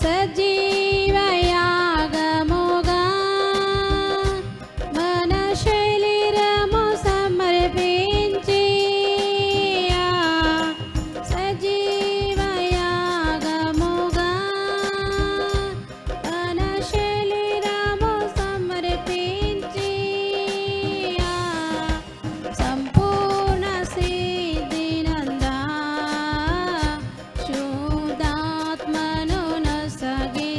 సజీవయాగముగా మన శరీరము సమర్పించి సజీవయాగముగా మన శరీరము సమర్పించి సంపూర్ణ సిద్ధినందా శుద్ధాత్మను నొసగి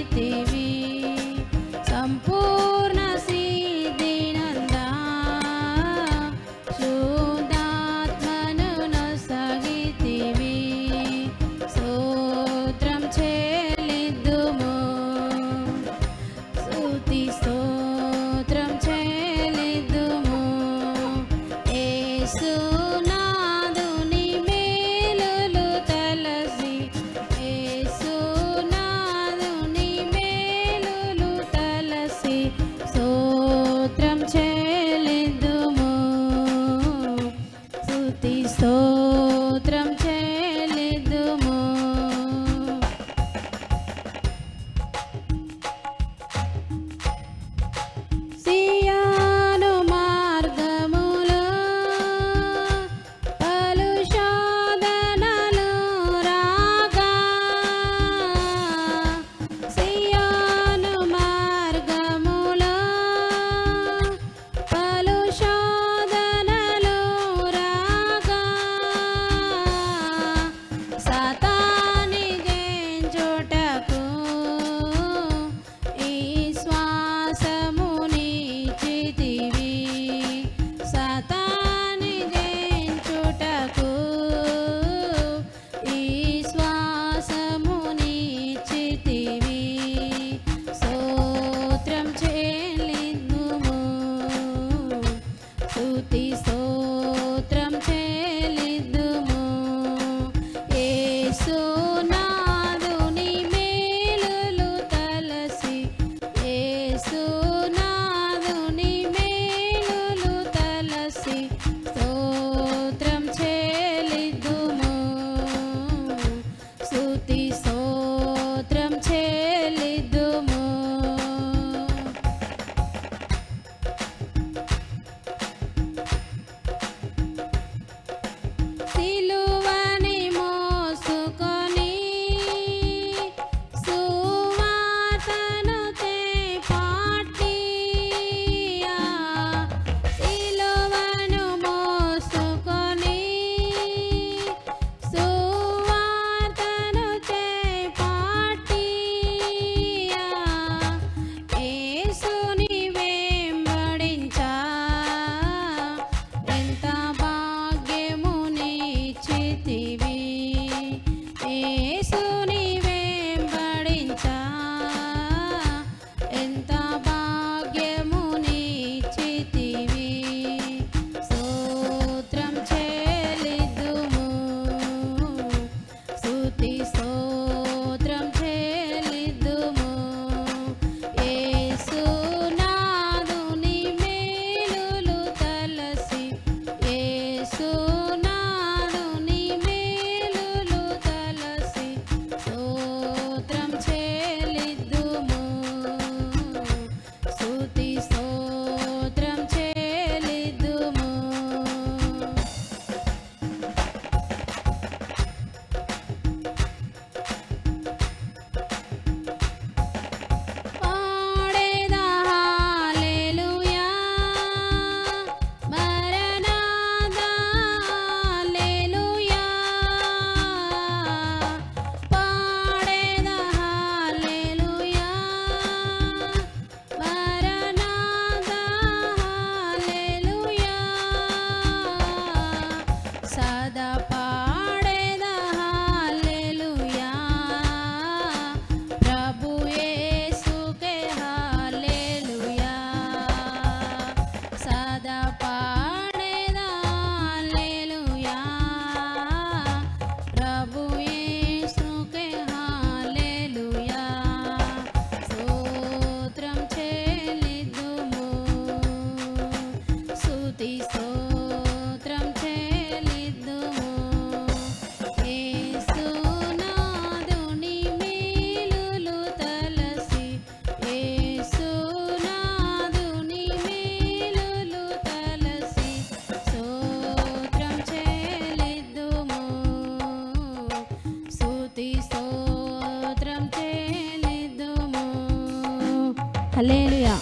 హల్లెలూయా.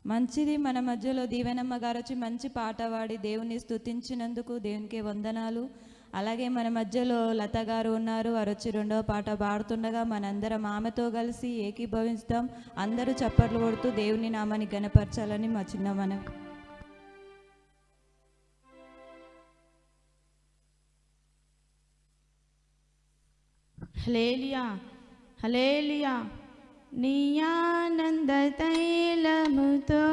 మంచిది. మన మధ్యలో దీవెనమ్మ గారు వచ్చి మంచి పాట పాడి దేవుని స్తుతించినందుకు దేవునికి వందనాలు. అలాగే మన మధ్యలో లత గారు ఉన్నారు, వారు వచ్చి రెండవ పాట పాడుతుండగా మనందరం ఆమెతో కలిసి ఏకీభవిస్తాం. అందరూ చప్పట్లు కొడుతూ దేవుని నామాన్ని గణపరచాలని మా చిన్న మనవి. హల్లెలూయా హల్లెలూయా. నీ ఆనంద తైలముతో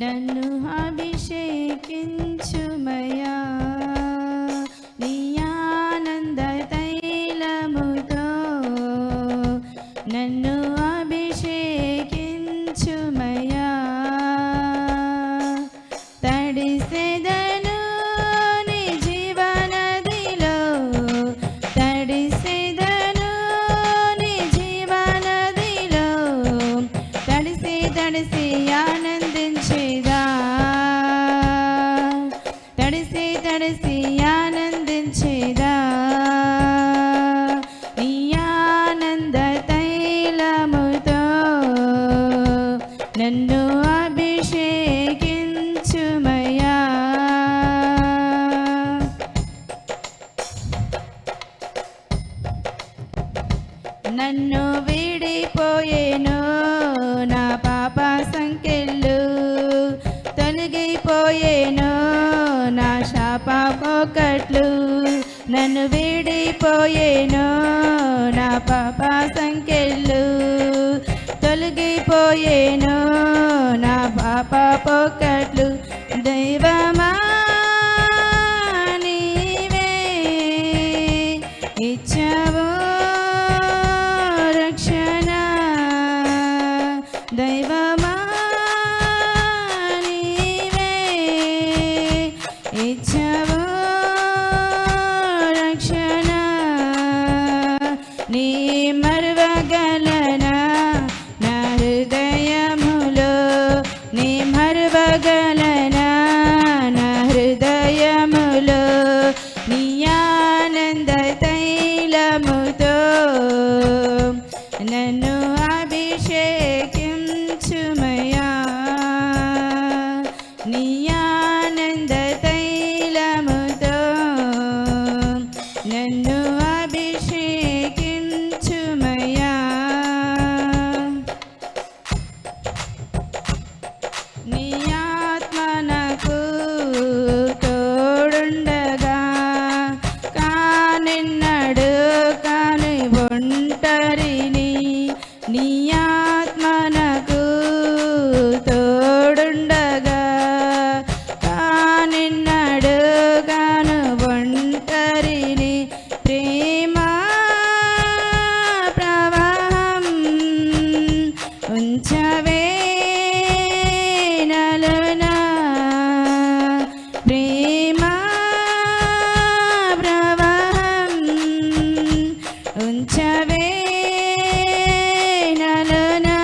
నన్ను అభిషేకించుమయా. నీ ఆనంద తైలముతో నన్ను అభిషేకించుమయా. తడిసెదను నీ జీవనదిలో, తడిసెదను నీ జీవనదిలో, తడిసి తడిసి ఆనందించేదా, తడిసి తడిసి ఆనందించేదా. నీ ఆనంద తైలముతో నన్ను అభిషేకించుమయా. నన్ను వీడిపోయేను నా పాప సంకెళ్ళు, తొలగిపోయేను నా శాప పోకట్లు. నన్ను వీడిపోయేను నా పాప సంకెళ్ళు, తొలగిపోయేను నా పాప పోకట్లు. దైవమా నీవే ఇచ్చావు రక్షణ, దైవమా నీవే ఇచ్చావు రక్షణ. నీ మరువగలనా నా హృదయములో, నీ మరువగలనా నా హృదయములో. నీ ఆనంద తైలముతో నన్ను అభిషేకించుమయా. నీ ఆనంద తైలముతో నన్ను అభిషేకించుమయా. నీ ఆత్మ నాకు తోడుండగా కానిన్నడు కాని ఒంటరిని. నీ ఆత్మ నాకు తోడుండగా కానిన్నడు కాను ఒంటరిని. ప్రేమ ప్రవాహం ఉంచవే నలునా, ప్రేమ ప్రవాహం ఉంచవే నలునా.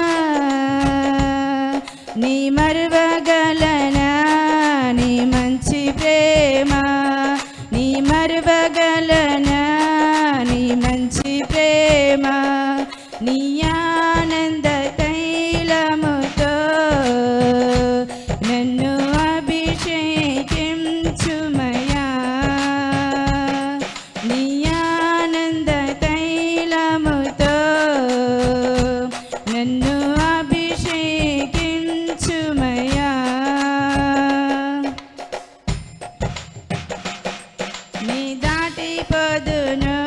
నీ మరువగలనా నీ మంచి ప్రేమ, నీ మరువగలనా నీ మంచి ప్రేమ. నీ ఆనంద తైలముతో నన్ను అభిషేకించుమయా. నీ ఆనంద తైలముతో నన్ను అభిషేకించుమయా. నీ దాటిపోదును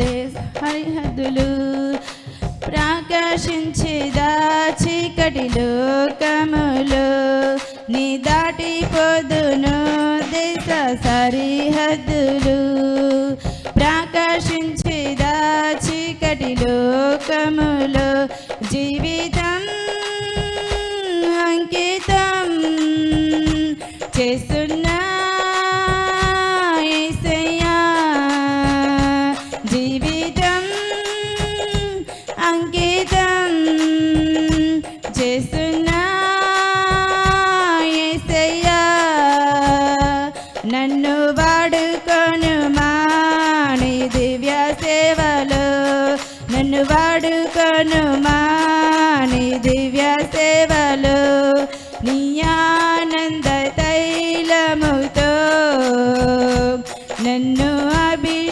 దేశ హరిహద్దులు, ప్రకాశించేదా చీకటి లోకములో. నీ దాటిపోదును దేశ సరిహద్దులు, ప్రకాశించేదా చీకటి లోకములో. జీవితం అంకితం చేస్తున్నా యేసయ్యా, జీవితం అంకితం వాడుకొనుమా నీ దివ్య సేవలో నీ ఆనంద తైలముతో నన్ను అభిషేకించుమయ్యా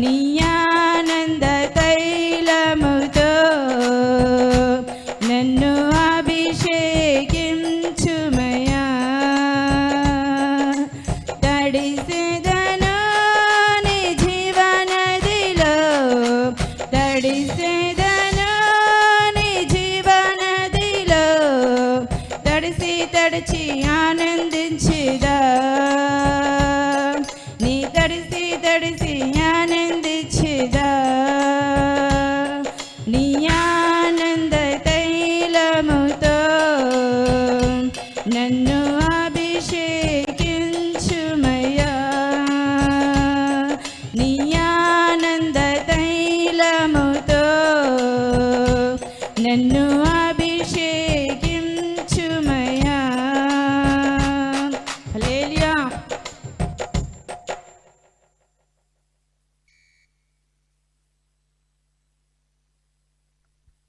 నీ ఆనంద తైలముతో నన్ను అభిషేకించుమయ్యా తడిసెదను నీ జీవనదిలో తడిసెదను నీ జీవనదిలో తడిచి ఆనందించిదా నీ తడిసి ఆనందించిదా నీ ఆనంద తైలముతో నన్ను అభిషేకించుమయ్యా నీ ఆనంద తైలముతో నన్ను అభిషేకించుమయ్యా హల్లెలూయా.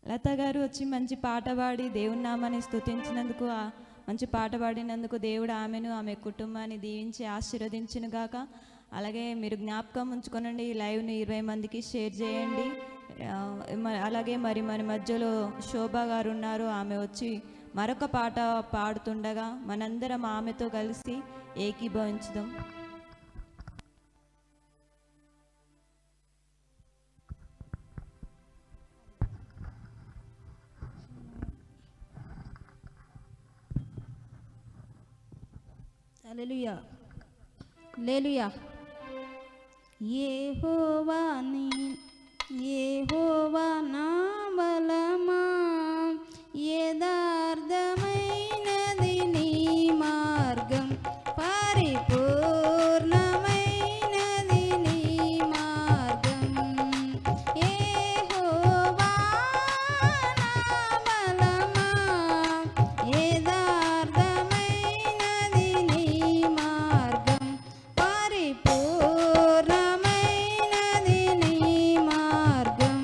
లత గారు వచ్చి మంచి పాట పాడి దేవుని నామాన్ని స్తుతించినందుకు మంచి పాట పాడినందుకు దేవుడు ఆమెను ఆమె కుటుంబాన్ని దీవించి ఆశీర్వదించును గాక. అలాగే మీరు జ్ఞాపకం ఉంచుకోనండి, ఈ లైవ్ని 20 మందికి షేర్ చేయండి. అలాగే మరి మన మధ్యలో శోభ గారు ఉన్నారు, ఆమె వచ్చి మరొక పాట పాడుతుండగా మనందరం ఆమెతో కలిసి ఏకీభవించుదాం. హల్లెలూయా హల్లెలూయా. యెహోవా నా బలమా యథార్థమైనది నీ మార్గం పరిపూర్ణమైనది నీ మార్గం. యెహోవా నా బలమా యథార్థమైనది నీ మార్గం పరిపూర్ణమైనది నీ మార్గం.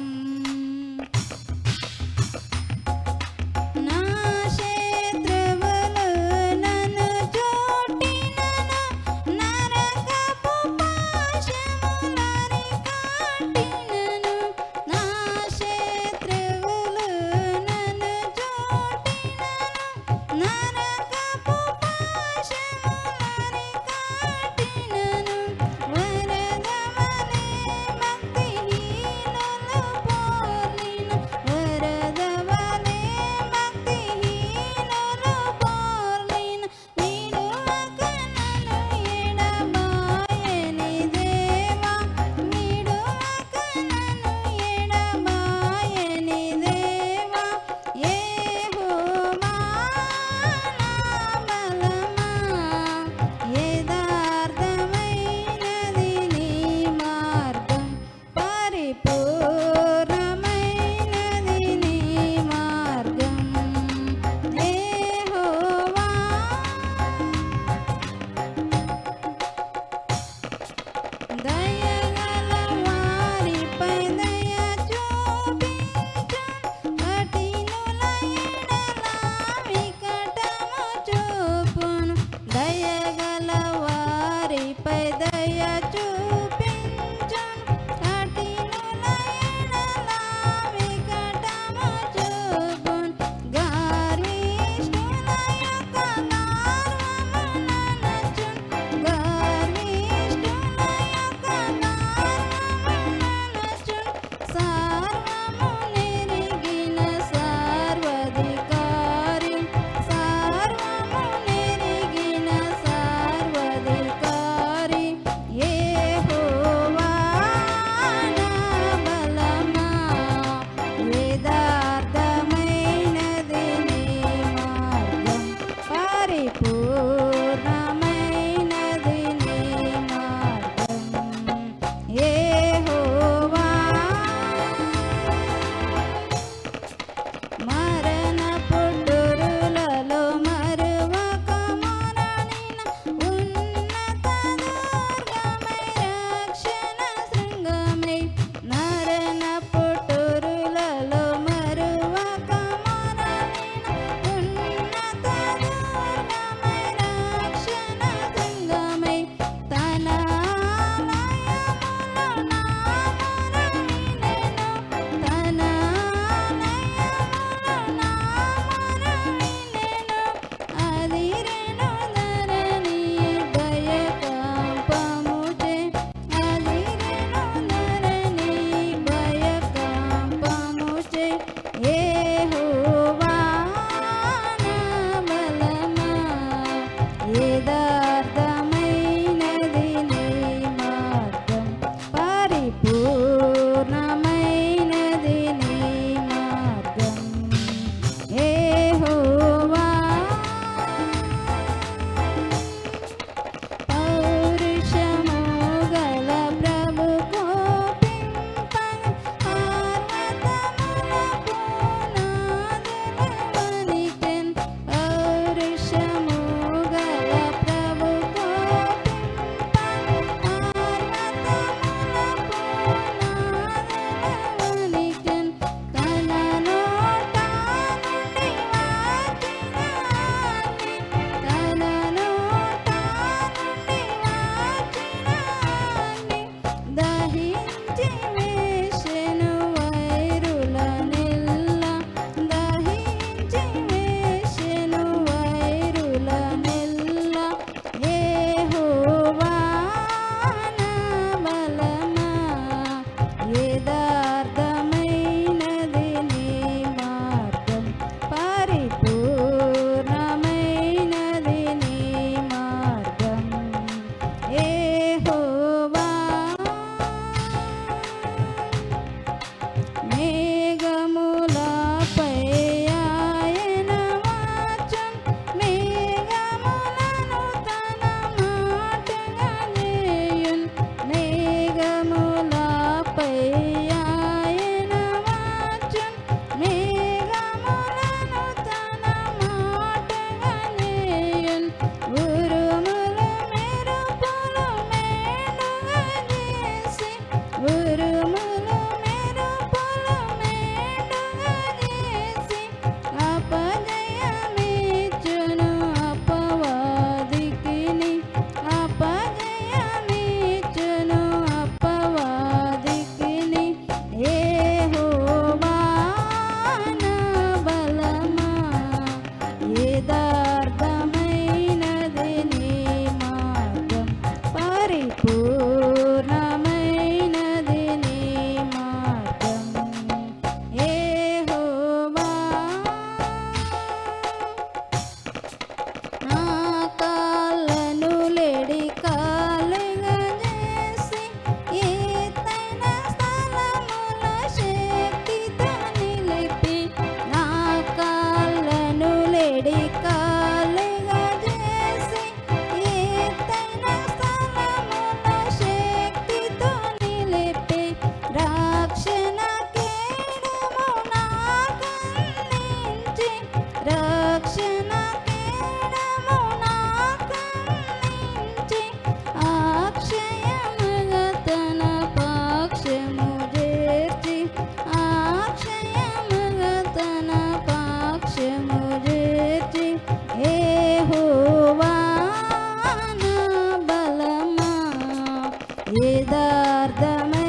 యథార్థమైనది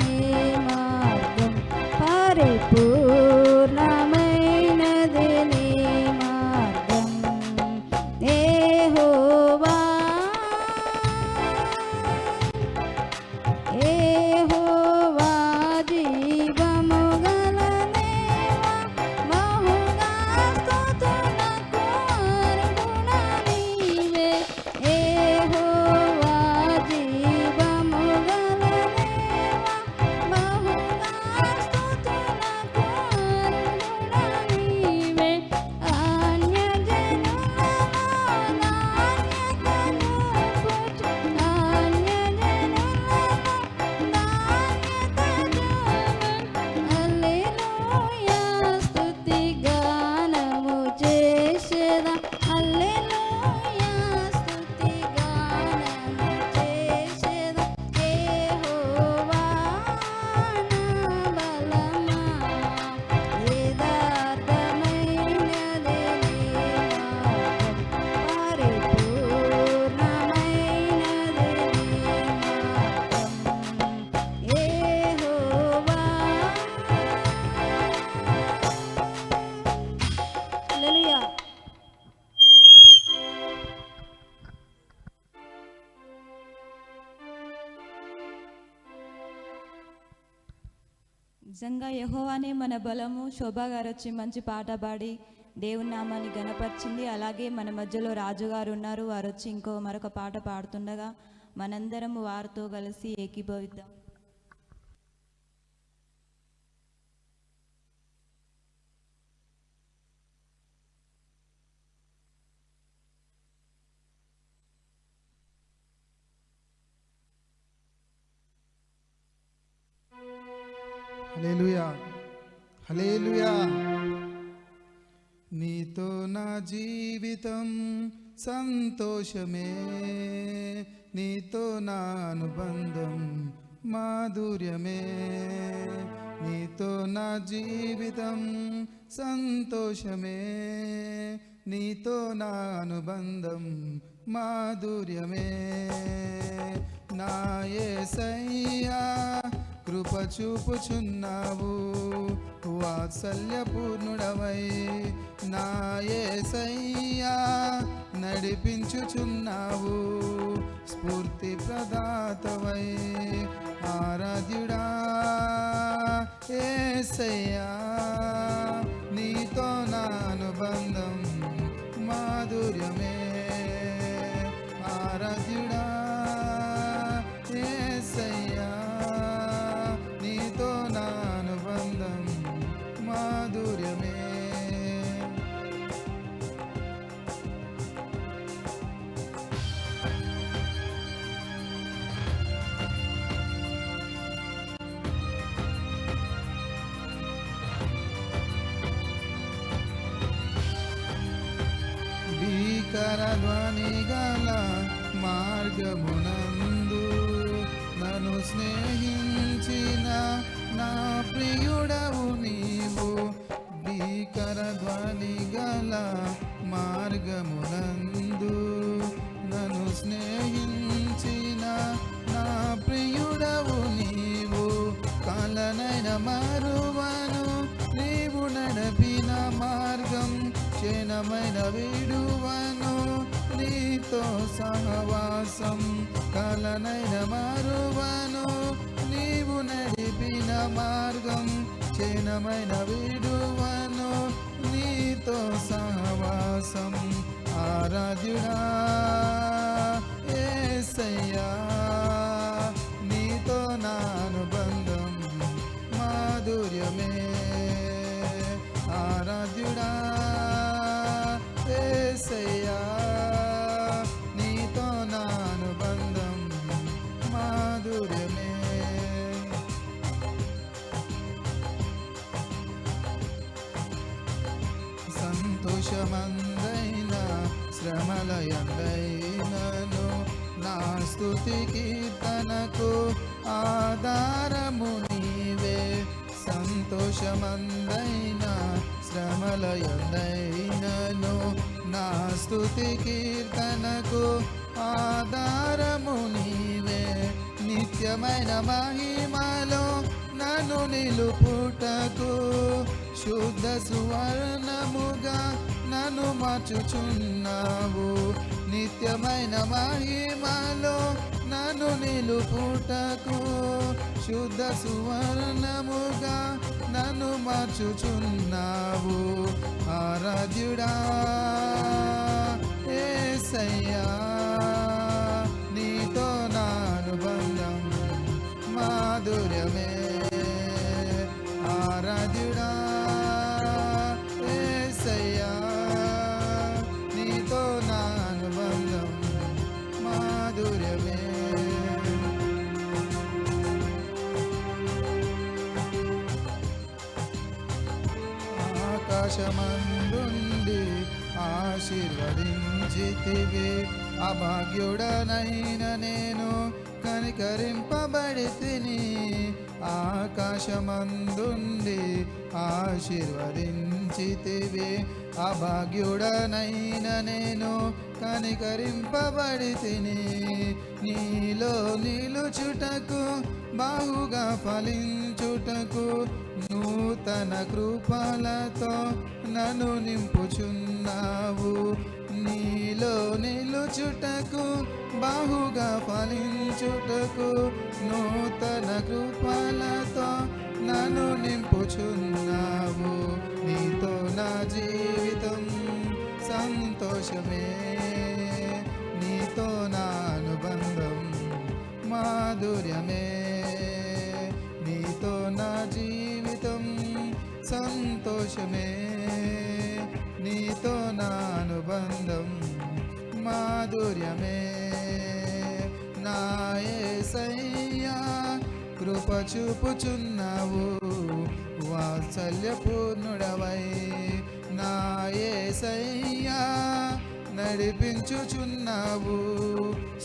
నీ మార్గం పరిపూర్ణమైనది నీ మార్గం యెహోవా యెహోవా జీవము గల దేవా బహుగా స్తుతులకు అర్హుడా నీవే యెహోవా జీవము గల దేవా బహుగా స్తుతులకు అర్హుడా నీవే అన్యజనులలో నాణ్యతను పుచ్చు అన్యజనులలో హల్లెలూయా స్తుతి గానము చేసేదా హల్లెలూయా స్తుతి గానము చేసేదా యెహోవా నా బలమా యథార్థమైనది నీ మార్గం పరిపూర్ణమైనది నీ మార్గం యెహోవా హల్లెలూయా నిజంగా యెహోవానే మన బలము. శోభా గారు వచ్చి మంచి పాట పాడి దేవుని నామాన్ని గణపరిచింది. అలాగే మన మధ్యలో రాజుగారు ఉన్నారు, వారు వచ్చి మరొక పాట పాడుతుండగా మనందరం వారితో కలిసి ఏకీభవిద్దాం. హల్లెలూయా హల్లెలూయా. నీతో నా జీవితం సంతోషమే, నీతో నా అనుబంధం మాధుర్యమే. నీతో నా జీవితం సంతోషమే, నీతో నా అనుబంధం మాధుర్యమే. నా యేసయ్యా కృప చూపుచున్నావు, వాత్సల్యపూర్ణుడవై నా యేసయ్యా నడిపించుచున్నావు, స్ఫూర్తి ప్రదాతవై ఆరాధ్యుడా యేసయ్యా. నీతో నా అనుబంధం మాధుర్యమే, ఆరాధ్యుడా యేసయ్యా. నీతో నా అనుబంధం మాధుర్యమే. భీకర ధ్వని గల మార్గమునందు నన్ను స్నేహించిన నా ప్రియుడవు నీవు. భీకర ధ్వని గల మార్గమునందు నన్ను స్నేహించిన నా ప్రియుడవు నీవు. కాలనైన మరువను నీవు నడిపిన మార్గం, క్షణమైన విడువను నీతో సహవాసం. కాలనైన మరువను నీవు నడిపిన మార్గం, క్షణమైన విడువను నీతో సహవాసం. ఆరాధ్యుడా యేసయ్యా, నీతో నా అనుబంధం మాధుర్యమే. ఆరాధ్యుడా యేసయ్యా, నీతో నా అనుబంధం మాధుర్యమే. సంతోషమందైన శ్రమలయందైనను నా స్తుతి కీర్తనకు ఆధారము నీవే. సంతోషమందైన శ్రమలయందైనను నా స్తుతి కీర్తనకు ఆధారము నీవే. నిత్యమైన మహిమలో నన్ను నిలుపుటకు శుద్ధ సువర్ణముగా నన్ను మార్చుచున్నావు. నిత్యమైన మహిమలో నన్ను నిలుపుటకు శుద్ధ సువర్ణముగా నన్ను మార్చుచున్నావు. ఆరాధ్యుడా యేసయ్యా, నీతో నా అనుబంధం మాధుర్యమే. ఆరాధ్యుడా యేసయ్యా, నీతో నా అనుబంధం మాధుర్యమే. ఆకాశమందుండి ఆశీర్వదించితివి, అభాగ్యుడనైన నేను కనికరింపబడితిని. ఆకాశమందుండి ఆశీర్వదించితివి, అభాగ్యుడనైన నేను కనికరింపబడితిని. నీలో నిలుచుటకు బాహుగా ఫలించుటకు నూతన కృపలతో నన్ను నింపుచున్నావు. నీలో నిలుచుటకు బాహుగా ఫలించుటకు నూతన కృపలతో నన్ను నింపుచున్నావు. నీతో నా జీవితం సంతోషమే, నీతో నా అనుబంధం మాధుర్యమే. నీతో నా జీవితం సంతోషమే, నీతో నా అనుబంధం మాధుర్యమే. నా యేసయ్యా కృప చూపుచున్నావు, వాత్సల్యపూర్ణుడవై. నా యేసయ్యా నడిపించుచున్నావు,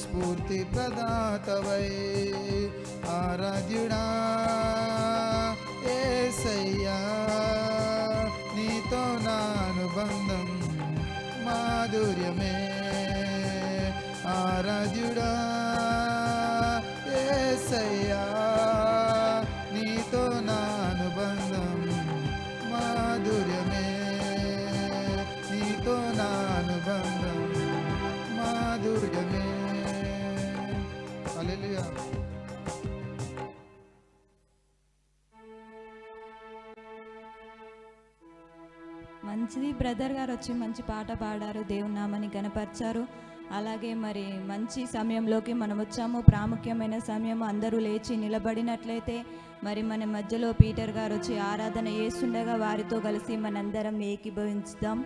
స్ఫూర్తి ప్రదాతవై. ఆరాధ్యుడా యేసయ్యా, నీతో నా అనుబంధం మాధుర్యమే. ఆరాధ్యుడా యేసయ్యా, నీతో నా అనుబంధం మాధుర్యమే. నీతో నా అనుబంధం మాధుర్యమే. హల్లెలూయా. మంచిది, బ్రదర్ గారు వచ్చి మంచి పాట పాడారు, దేవుని నామాన్ని గణపరిచారు. అలాగే మరి మంచి సమయంలోకి మనం వచ్చాము, ప్రాముఖ్యమైన సమయం. అందరూ లేచి నిలబడినట్లయితే మరి మన మధ్యలో పీటర్ గారు వచ్చి ఆరాధన చేస్తుండగా వారితో కలిసి మనందరం ఏకీభవించుదాం.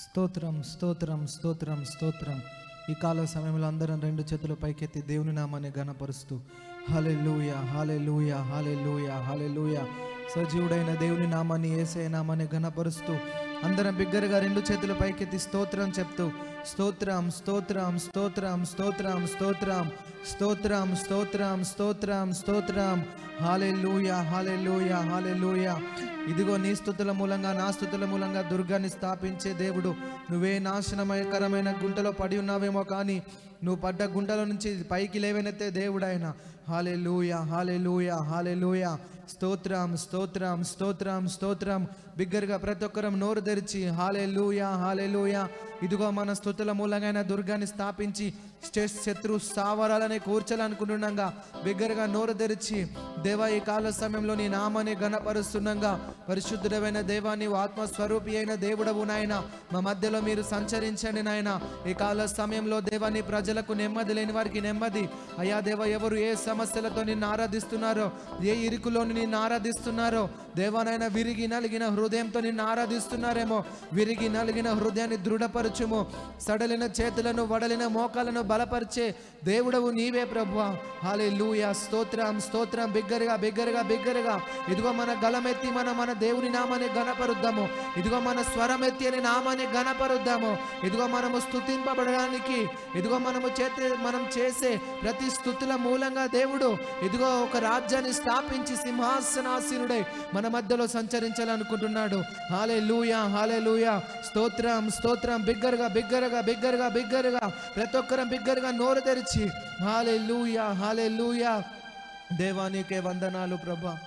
స్తోత్రం స్తోత్రం స్తోత్రం స్తోత్రం. ఈ కాల సమయంలో అందరం రెండు చేతులు పైకెత్తి దేవుని నామాన్ని ఘనపరుస్తూ హల్లెలూయా హల్లెలూయా హల్లెలూయా హల్లెలూయా. సజీవుడైన దేవుని నామాన్ని, యేసయ్య నామాన్ని ఘనపరుస్తూ అందరం బిగ్గరగా రెండు చేతులు పైకెత్తి స్తోత్రం చెప్తూ స్తోత్రం స్తోత్రం స్తోత్రం స్తోత్రం స్తోత్రం స్తోత్రం స్తోత్రం స్తోత్రం స్తోత్రం. హల్లెలూయా హల్లెలూయా హల్లెలూయా. ఇదిగో నీ స్తుతుల మూలంగా, నా స్తుతుల మూలంగా దుర్గాన్ని స్థాపించే దేవుడు. నువ్వే నాశనమయకరమైన గుంటలో పడి ఉన్నావేమో, కానీ నువ్వు పడ్డ గుంటలో నుంచి పైకి లేవనెత్తే దేవుడు ఆయన. హల్లెలూయా హల్లెలూయా హల్లెలూయా. స్తోత్రం స్తోత్రం స్తోత్రం స్తోత్రం. బిగ్గరగా ప్రతి ఒక్కరం నోరు తెరిచి హల్లెలూయా హల్లెలూయా. ఇదిగో మన స్తుతుల మూలంగా దుర్గాన్ని స్థాపించి శత్రు స్థావరాలని కూర్చాలనుకుంటుండగా బిగ్గరగా నోరు తెరిచి దేవా, ఈ కాల సమయంలో నీ నామాన్ని ఘనపరుస్తుండగా, పరిశుద్ధుడైన దేవా, నీవు ఆత్మస్వరూపి అయిన దేవుడవు నాయన, మా మధ్యలో మీరు సంచరించండి నాయన. ఈ కాల సమయంలో దేవా, నీ ప్రజలకు నెమ్మది లేని వారికి నెమ్మది. అయ్యా దేవా, ఎవరు ఏ సమస్యలతో నిన్ను ఆరాధిస్తున్నారో, ఏ ఇరుకులోని నిన్ను ఆరాధిస్తున్నారో దేవానైనా, విరిగి నలిగిన హృదయంతో నిన్ను ఆరాధిస్తున్నారేమో, విరిగి నలిగిన హృదయాన్ని దృఢపరచుము. సడలిన చేతులను, వడలిన మోకాలను బలపరిచే దేవుడవు నీవే ప్రభువా. హల్లెలూయా. స్తోత్రం స్తోత్రం. బిగ్గరగా బిగ్గరగా బిగ్గరగా ఇదిగో మన గలమెత్తి మన దేవుని నామాన్ని ఘనపరుద్దాము. ఇదిగో మన స్వరమెత్తి అని నామాన్ని ఘనపరుద్దాము. ఇదిగో మనము స్తుతింపబడడానికి, ఇదిగో మనం చేసే ప్రతి స్తుతుల మూలంగా దేవుడు ఇదిగో ఒక రాజ్యాన్ని స్థాపించి సింహాసనాసీనుడై మన మన మధ్యలో సంచరించాలనుకుంటున్నాడు. హల్లెలూయా, హల్లెలూయా. స్తోత్రం, స్తోత్రం. బిగ్గరగా బిగ్గరగా బిగ్గరగా బిగ్గరగా ప్రతి ఒక్కరం బిగ్గరగా నోరు తెరిచి హల్లెలూయా, హల్లెలూయా. దేవానికే వందనాలు ప్రభా,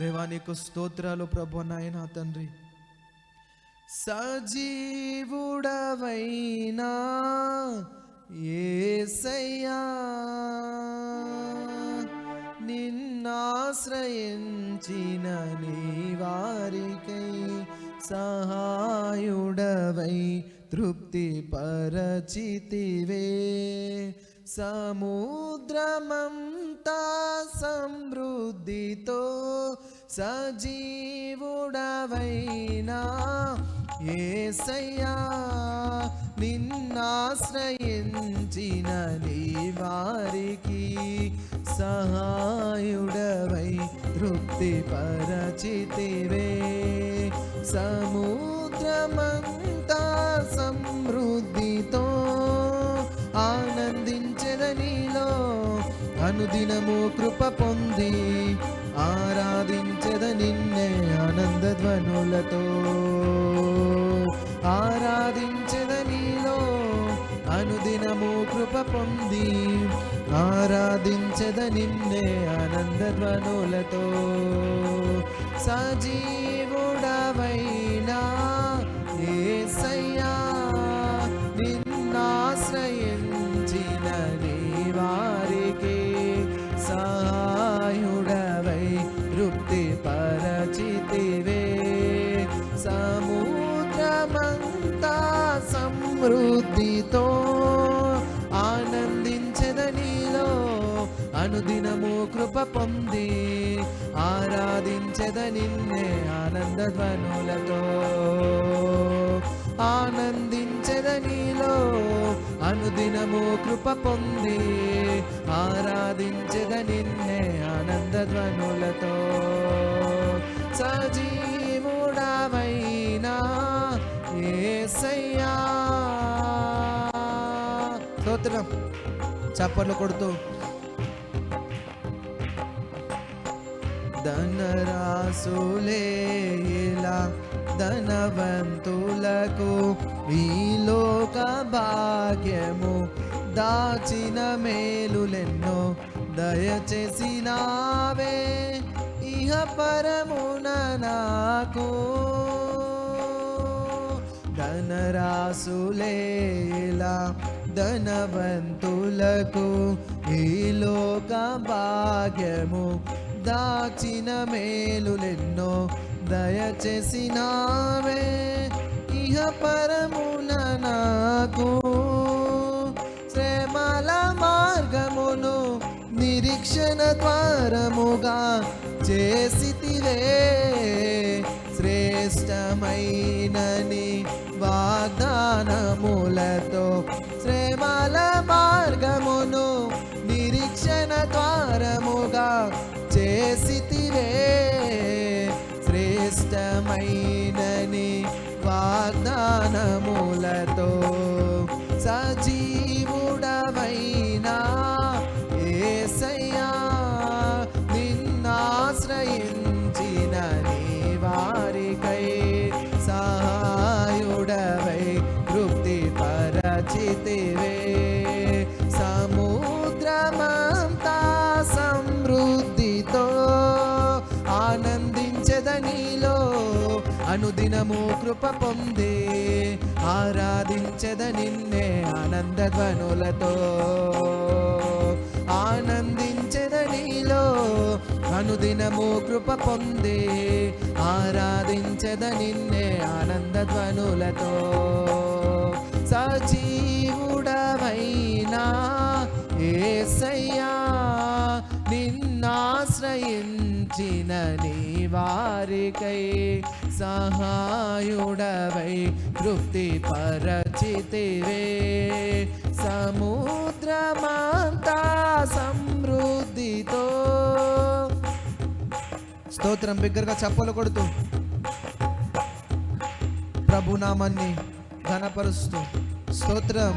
దేవానికి స్తోత్రాలు ప్రభా. నాయనా తండ్రి, సజీవుడవైనా యేసయ్యా, నిన్నాశ్రయించిన నీ వారికై సహాయుడవై తృప్తి పరచితివే. సముద్రమంతా సమృద్ధితో సజీవుడవైనా యేసయ్యా, నిన్నాశ్రయించిన నీ వారికి సహాయుడవై తృప్తి పరచితివే. సముద్రమంతా సమృద్ధితో ఆనందించెదనిలో అనుదినము కృప పొంది ఆరాధించెద నిన్నే ఆనందధ్వనులతో. ఆరాధించెద నీలో అనుదినము కృప పొంది ఆరాధించెద నిన్నే ఆనందధ్వనులతో. సజీవుడవైనా యేసయ్యా, నిన్నాశ్రయించిన నీ వారికి సహాయుడవై తృప్తి పరచితివే. సముద్రమంతా సమృద్ధితో ఆనందించెద నీలో అనుదినము కృప పొంది ఆరాధించెద నిన్నే ఆనందధ్వనులతో. ఆనందించెద నీలో అనుదినము కృప పొంది ఆరాధించెద నిన్నే ఆనందధ్వనులతో. సజీవుడవైనా యేసయ్యా. స్తోత్రం. చప్పట్లు కొడుతూ ధనరాసులే ఇలా ధనవంతులకు ఈ లోక భాగ్యము దాచిన మేలులెన్నో దయచేసినావే ఇహ పరమున నాకు. ధనరాసులేలా ధనవంతులకు ఈ లోక భాగ్యము దాచిన మేలులెన్నో దయచేసినావే ఇహ పరమున నాకు. శ్రమల మార్గమును నిరీక్షణ ద్వారముగా చేసితివే. శ్రేష్టమైనని వాగ్దానములతో శ్రమల మార్గమును నిరీక్షణ ద్వారముగా చేసితివే. శ్రేష్టమైనని వాగ్దానములతో సజీవుడవైనా యేసయ్యా, నిన్నాశ్రయించిన నీ వారికై సహాయుడవై తృప్తి పరచితివే. సముద్రమంతా సమృద్ధితో ఆనందించెద నీలో అనుదినము కృప పొంది ఆరాధించెద నిన్నే ఆనందధ్వనులతో. ఆనందించెద నీలో అనుదినము కృప పొంది ఆరాధించెద నిన్నే ఆనందధ్వనులతో. సజీవుడవైనా యేసయ్యా, నిన్నాశ్రయించిన నీ వారికై సహాయుడవై తృప్తి పరచితివే. సముద్రమంతా సమృద్ధితో. స్తోత్రం. బిగ్గరగా చప్పలు కొడుతూ ప్రభునామాన్ని ఘనపరుస్తూ స్తోత్రం.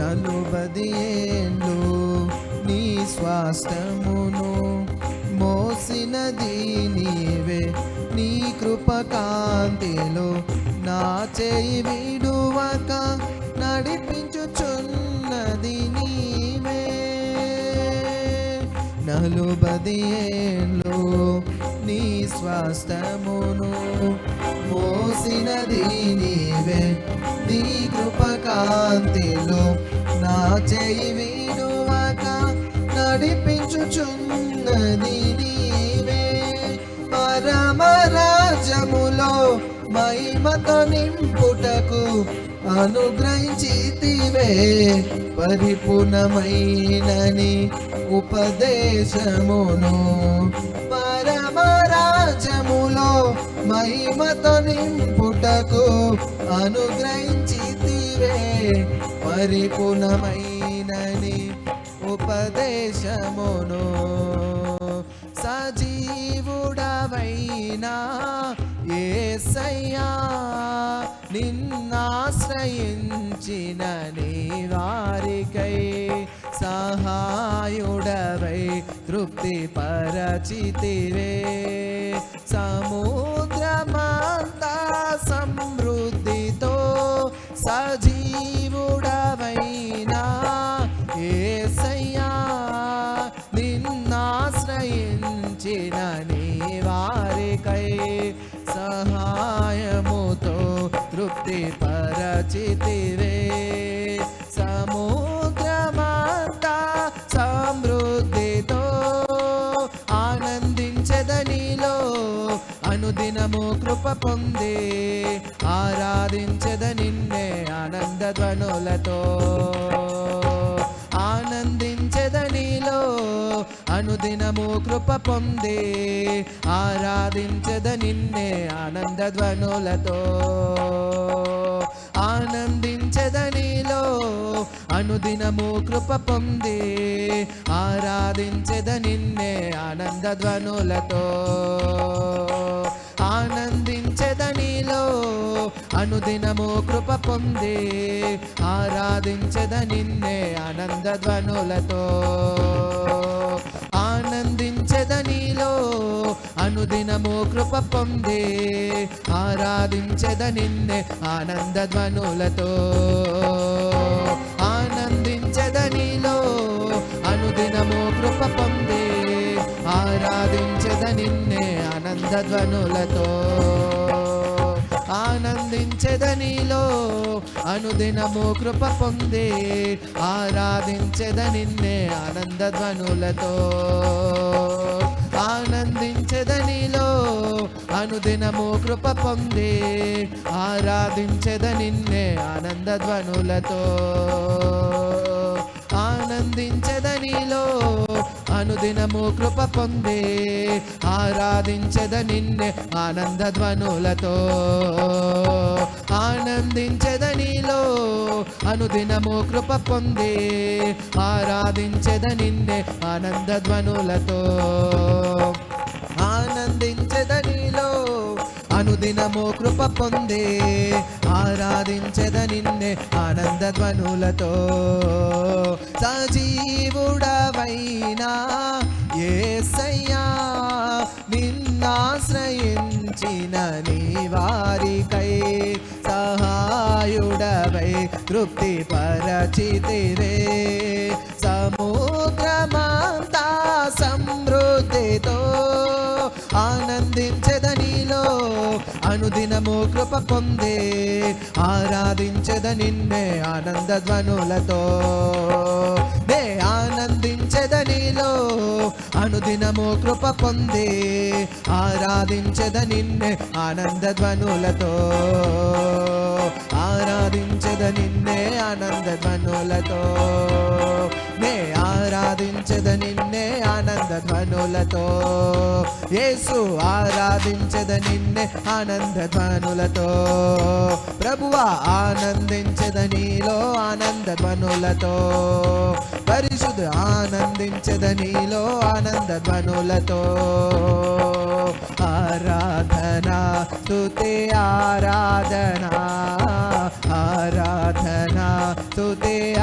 40 ఏండ్లు నీ స్వాస్థ్యమును మోసినది నీవే, నీ కృప కాంతిలో నా చేయి విడువక నడిపించుచున్నది నీవే. 40 ఏండ్లు నీ స్వాస్థ్యమును మోసినది నీవే, నీ కృప కాంతిలో నా చేయి విడువక నడిపించుచున్నది నీవే. పరమరాజములో మహిమతో నింపుటకు అనుగ్రహించితివే, పరిపూర్ణమైనని ఉపదేశమును. పరమరాజములో మహిమతో నింపుటకు అనుగ్రహించితివే, పరిపూర్ణమైనని ఉపదేశమును. సజీవుడవైనా యేసయ్యా, నిన్నాశ్రయించిన నీ వారికై సహాయుడవై తృప్తి పరచితివే. సముద్రమంతా సమృద్ధితో సజీవుడవైనా యేసయ్యా, నిన్నాశ్రయించిన నీ వారికై సహాయముతో తృప్తి పరచితివే. సముద్రమంతా సమృద్ధితో ఆనందించెదనిలో అనుదినము కృప పొంది ఆరాధించెద నిన్నే ఆనంద ధ్వనులతో. ఆనందించెదనిలో అనుదినము కృప పొంది ఆరాధించెద నిన్నే ఆనంద ధ్వనులతో. ఆనందించెదనిలో అనుదినము కృప పొంది ఆరాధించెద నిన్నే ఆనంద ధ్వనులతో. ఆనందించెదనిలో అనుదినము కృప పొంది ఆరాధించెద నిన్నే ఆనంద ధ్వనులతో. ఆనందించెదనిలో అనుదినము కృప పొంది ఆరాధించెద నిన్నే ఆనంద ధ్వనులతో. ఆనందించెదనిలో అనుదినము కృప పొంది ఆరాధించెద నిన్నే ఆనంద ధ్వనులతో. ఆనందించెదనిలో అనుదినము కృప పొంది ఆరాధించెద నిన్నే ఆనంద ధ్వనులతో. ఆనందించెదనిలో అనుదినము కృప పొంది ఆరాధించెద నిన్నే ఆనంద ధ్వనులతో. ఆనందించెదనిలో అనుదినము కృప పొంది ఆరాధించెద నిన్నే ఆనంద ధ్వనులతో. ఆనందించెదనిలో అనుదినము కృప పొంది ఆరాధించెద నిన్నే ఆనంద ధ్వనులతో. ఆనందించెదనిలో అనుదినము కృప పొంది ఆరాధించెద నిన్నే ఆనంద ధ్వనులతో. సజీవుడవైనా యేసయ్యా, నిన్నాశ్రయించిన నీ వారికై సహాయుడవై తృప్తి పరచితివే. సముద్రమంతా సమృద్ధితో ఆనందించెదనిలో అనుదినము కృప పొంది ఆరాధించెద నిన్నే ఆనంద ధ్వనులతో. నే ఆనందించెదనిలో అనుదినము కృప పొంది ఆరాధించెద నిన్నే ఆనంద ధ్వనులతో. ఆరాధించెద నిన్నే ఆనంద ధ్వనులతో. నే ఆరాధించెద నిన్నే ఆనంద ధ్వనులతో. యేసు ఆరాధించెద నిన్నే ఆనంద ధ్వనులతో. ప్రభువా ఆనందించెద నీలో ఆనంద ధ్వనులతో. పరిశుద్ధ ఆనందించెద నీలో ఆనంద ధ్వనులతో. ఆరాధనా స్తుతి ఆరాధనా, ఆరాధనా స్తుతి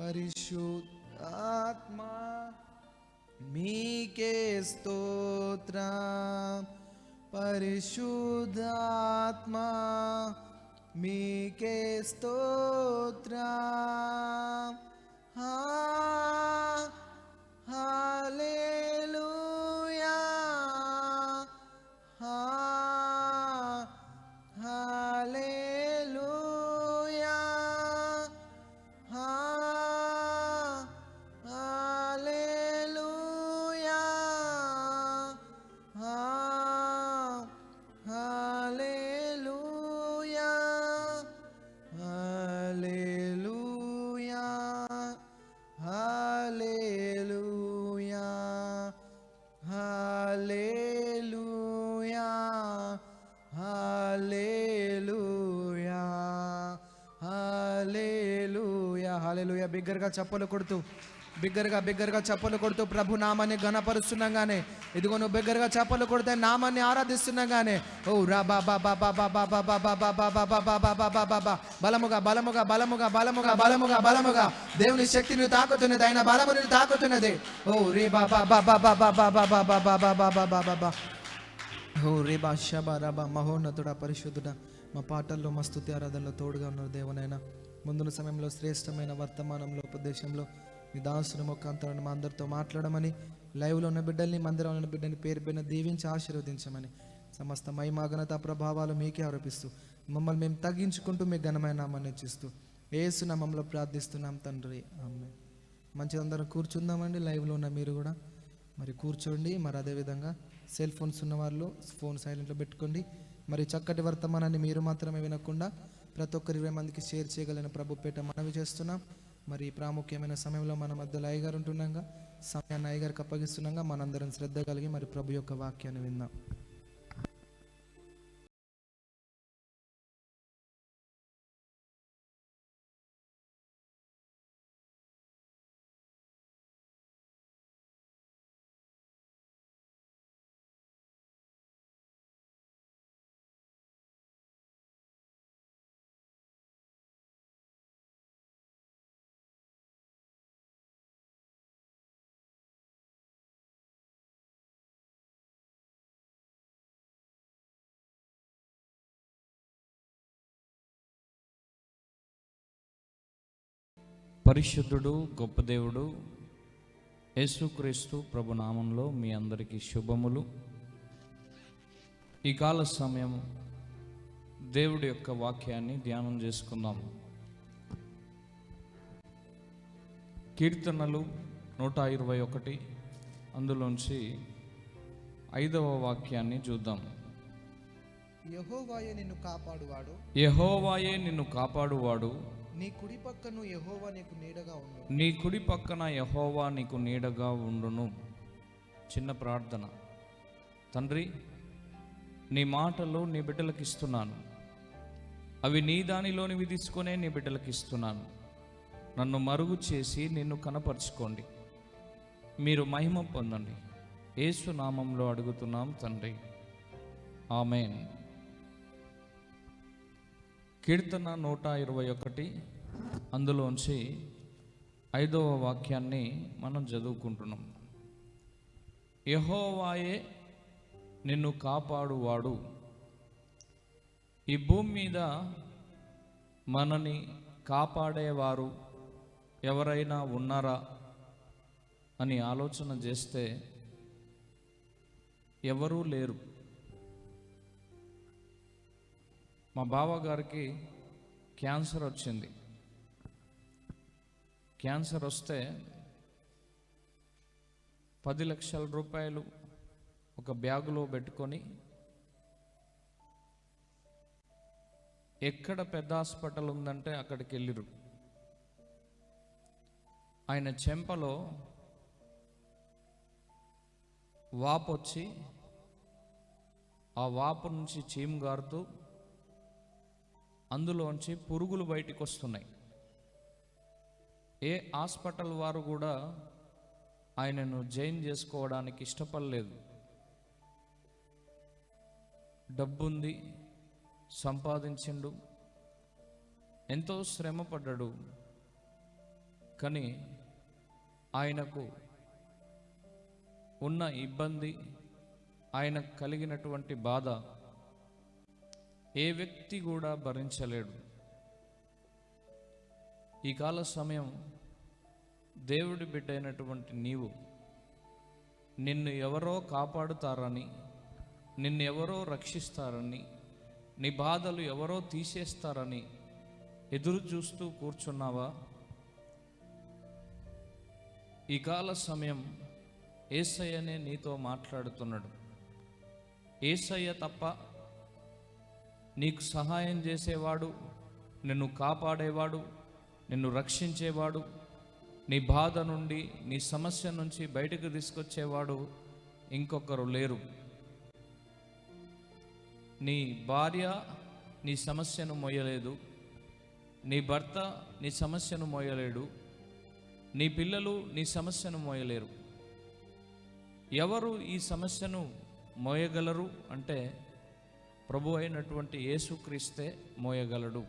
పరిశుద్ధాత్మా మీకే స్తోత్రం, పరిశుద్ధాత్మా మీకే స్తోత్రం. హల్లెలూయా, హల్లెలూయా, హల్లెలూయా, హల్లెలూయా, హల్లెలూయా, హల్లెలూయా, హల్లెలూయా, హల్లెలూయా, హల్లెలూయా, హల్లెలూయా. బిగ్గరగా చప్పలు కొడుతూ, బిగ్గరగా చప్పలు కొడుతూ ప్రభు నామాన్ని ఘనపరుస్తుండగానే, ఇదిగో నువ్వు బిగ్గరగా చప్పలు కొడితే నామాన్ని ఆరాధిస్తుండగానే, ఓ రా బా బా బా బా బా బా బా బా బా బా బా బా బా బా బా బా బా బా, బలముగా బలముగా బలముగా బలముగా బలముగా బలముగా దేవుని శక్తిని తాకుతున్నది, ఆయన బలముని తాకుతున్నది. ఓ రే బా బా బా బా బా బా బా బా బా బా బా బా బా బా బా బా. ఓ రే బా షబా రబా. మహోన్నతుడా, పరిశుద్ధుడా, మా పాటల్లో మా స్తుతి ఆరాధనలో తోడుగా ఉన్నారు దేవునైనా. ముందున్న సమయంలో శ్రేష్టమైన వర్తమానంలో ఉపదేశంలో మీ దాసుని ముఖాంతరాన్ని మా అందరితో మాట్లాడమని, లైవ్లో ఉన్న బిడ్డల్ని, మందిరంలో ఉన్న బిడ్డని పేరు పైన దీవించి ఆశీర్వదించమని, సమస్త మహిమాఘనత ప్రభావాలు మీకే ఆరోపిస్తూ మమ్మల్ని మేము తగ్గించుకుంటూ మీ ఘనమైన నామాన్ని హెచ్చిస్తూ యేసు నామములో ప్రార్థిస్తున్నాం తండ్రి, ఆమేన్. మంచిగా అందరం కూర్చుందామండి. లైవ్లో ఉన్న మీరు కూడా మరి కూర్చోండి. మరి అదేవిధంగా సెల్ ఫోన్స్ ఉన్న వాళ్ళు ఫోన్ సైలెంట్లో పెట్టుకోండి. మరి చక్కటి వర్తమానాన్ని మీరు మాత్రమే వినకుండా ప్రతి ఒక్కరు 20 మందికి షేర్ చేయగలని ప్రభు పేట మనవి చేస్తున్నాం. మరి ఈ ప్రాముఖ్యమైన సమయంలో మన మధ్యలో అయ్యగారు ఉంటుండగా, సమయాన్ని అయ్యగారికి అప్పగిస్తుండగా మనందరం శ్రద్ధ కలిగి మరి ప్రభు యొక్క వాక్యాన్ని విందాం. పరిశుద్ధుడు గొప్ప దేవుడు యేసుక్రీస్తు ప్రభు నామంలో మీ అందరికీ శుభములు. ఈ కాల సమయం దేవుడి యొక్క వాక్యాన్ని ధ్యానం చేసుకుందాం. కీర్తనలు 121 అందులోంచి 5వ వాక్యాన్ని చూద్దాం. యెహోవాయే నిన్ను కాపాడువాడు, యెహోవాయే నిన్ను కాపాడువాడు, నీ కుడి పక్కను యెహోవా నీకు నీడగా ఉండు. నీ కుడి పక్కన యెహోవా నీకు నీడగా ఉండును. చిన్న ప్రార్థన. తండ్రి, నీ మాటలు నీ బిడ్డలకు ఇస్తున్నాను. అవి నీ దానిలోనివి తీసుకునే నీ బిడ్డలకు ఇస్తున్నాను. నన్ను మరుగు చేసి నిన్ను కనపరుచుకోండి. మీరు మహిమ పొందండి. యేసు నామంలో అడుగుతున్నాం తండ్రి, ఆమేన్. కీర్తన 121 అందులోంచి 5వ వాక్యాన్ని మనం చదువుకుంటున్నాం. యెహోవాయే నిన్ను కాపాడువాడు. ఈ భూమి మీద మనని కాపాడేవారు ఎవరైనా ఉన్నారా అని ఆలోచన చేస్తే ఎవరూ లేరు. మా బావగారికి క్యాన్సర్ వచ్చింది. క్యాన్సర్ వస్తే 10 లక్షల రూపాయలు ఒక బ్యాగులో పెట్టుకొని ఎక్కడ పెద్ద హాస్పిటల్ ఉందంటే అక్కడికి వెళ్ళిరు. ఆయన చెంపలో వాపు వచ్చి ఆ వాపు నుంచి చీము గారుతూ అందులోంచి పురుగులు బయటికి వస్తున్నాయి. ఏ హాస్పిటల్ వారు కూడా ఆయనను జాయిన్ చేసుకోవడానికి ఇష్టపడలేదు. డబ్బుంది, సంపాదించిండు, ఎంతో శ్రమ పడ్డాడు. కానీ ఆయనకు ఉన్న ఇబ్బంది, ఆయనకు కలిగినటువంటి బాధ ఏ వ్యక్తి కూడా భరించలేడు. ఈ కాల సమయం దేవుడి బిడ్డ అయినటువంటి నీవు నిన్ను ఎవరో కాపాడుతారని, నిన్ను ఎవరో రక్షిస్తారని, నీ బాధలు ఎవరో తీసేస్తారని ఎదురు చూస్తూ కూర్చున్నావా? ఈ కాల సమయం యేసయ్యనే నీతో మాట్లాడుతున్నాడు. యేసయ్య తప్ప నీకు సహాయం చేసేవాడు, నిన్ను కాపాడేవాడు, నిన్ను రక్షించేవాడు, నీ బాధ నుండి, నీ సమస్య నుంచి బయటకు తీసుకొచ్చేవాడు ఇంకొకరు లేరు. నీ భార్య నీ సమస్యను మోయలేదు, నీ భర్త నీ సమస్యను మోయలేడు, నీ పిల్లలు నీ సమస్యను మోయలేరు. ఎవరు ఈ సమస్యను మోయగలరు అంటే ప్రభు అయినటువంటి యేసుక్రీస్తే మోయగలడు.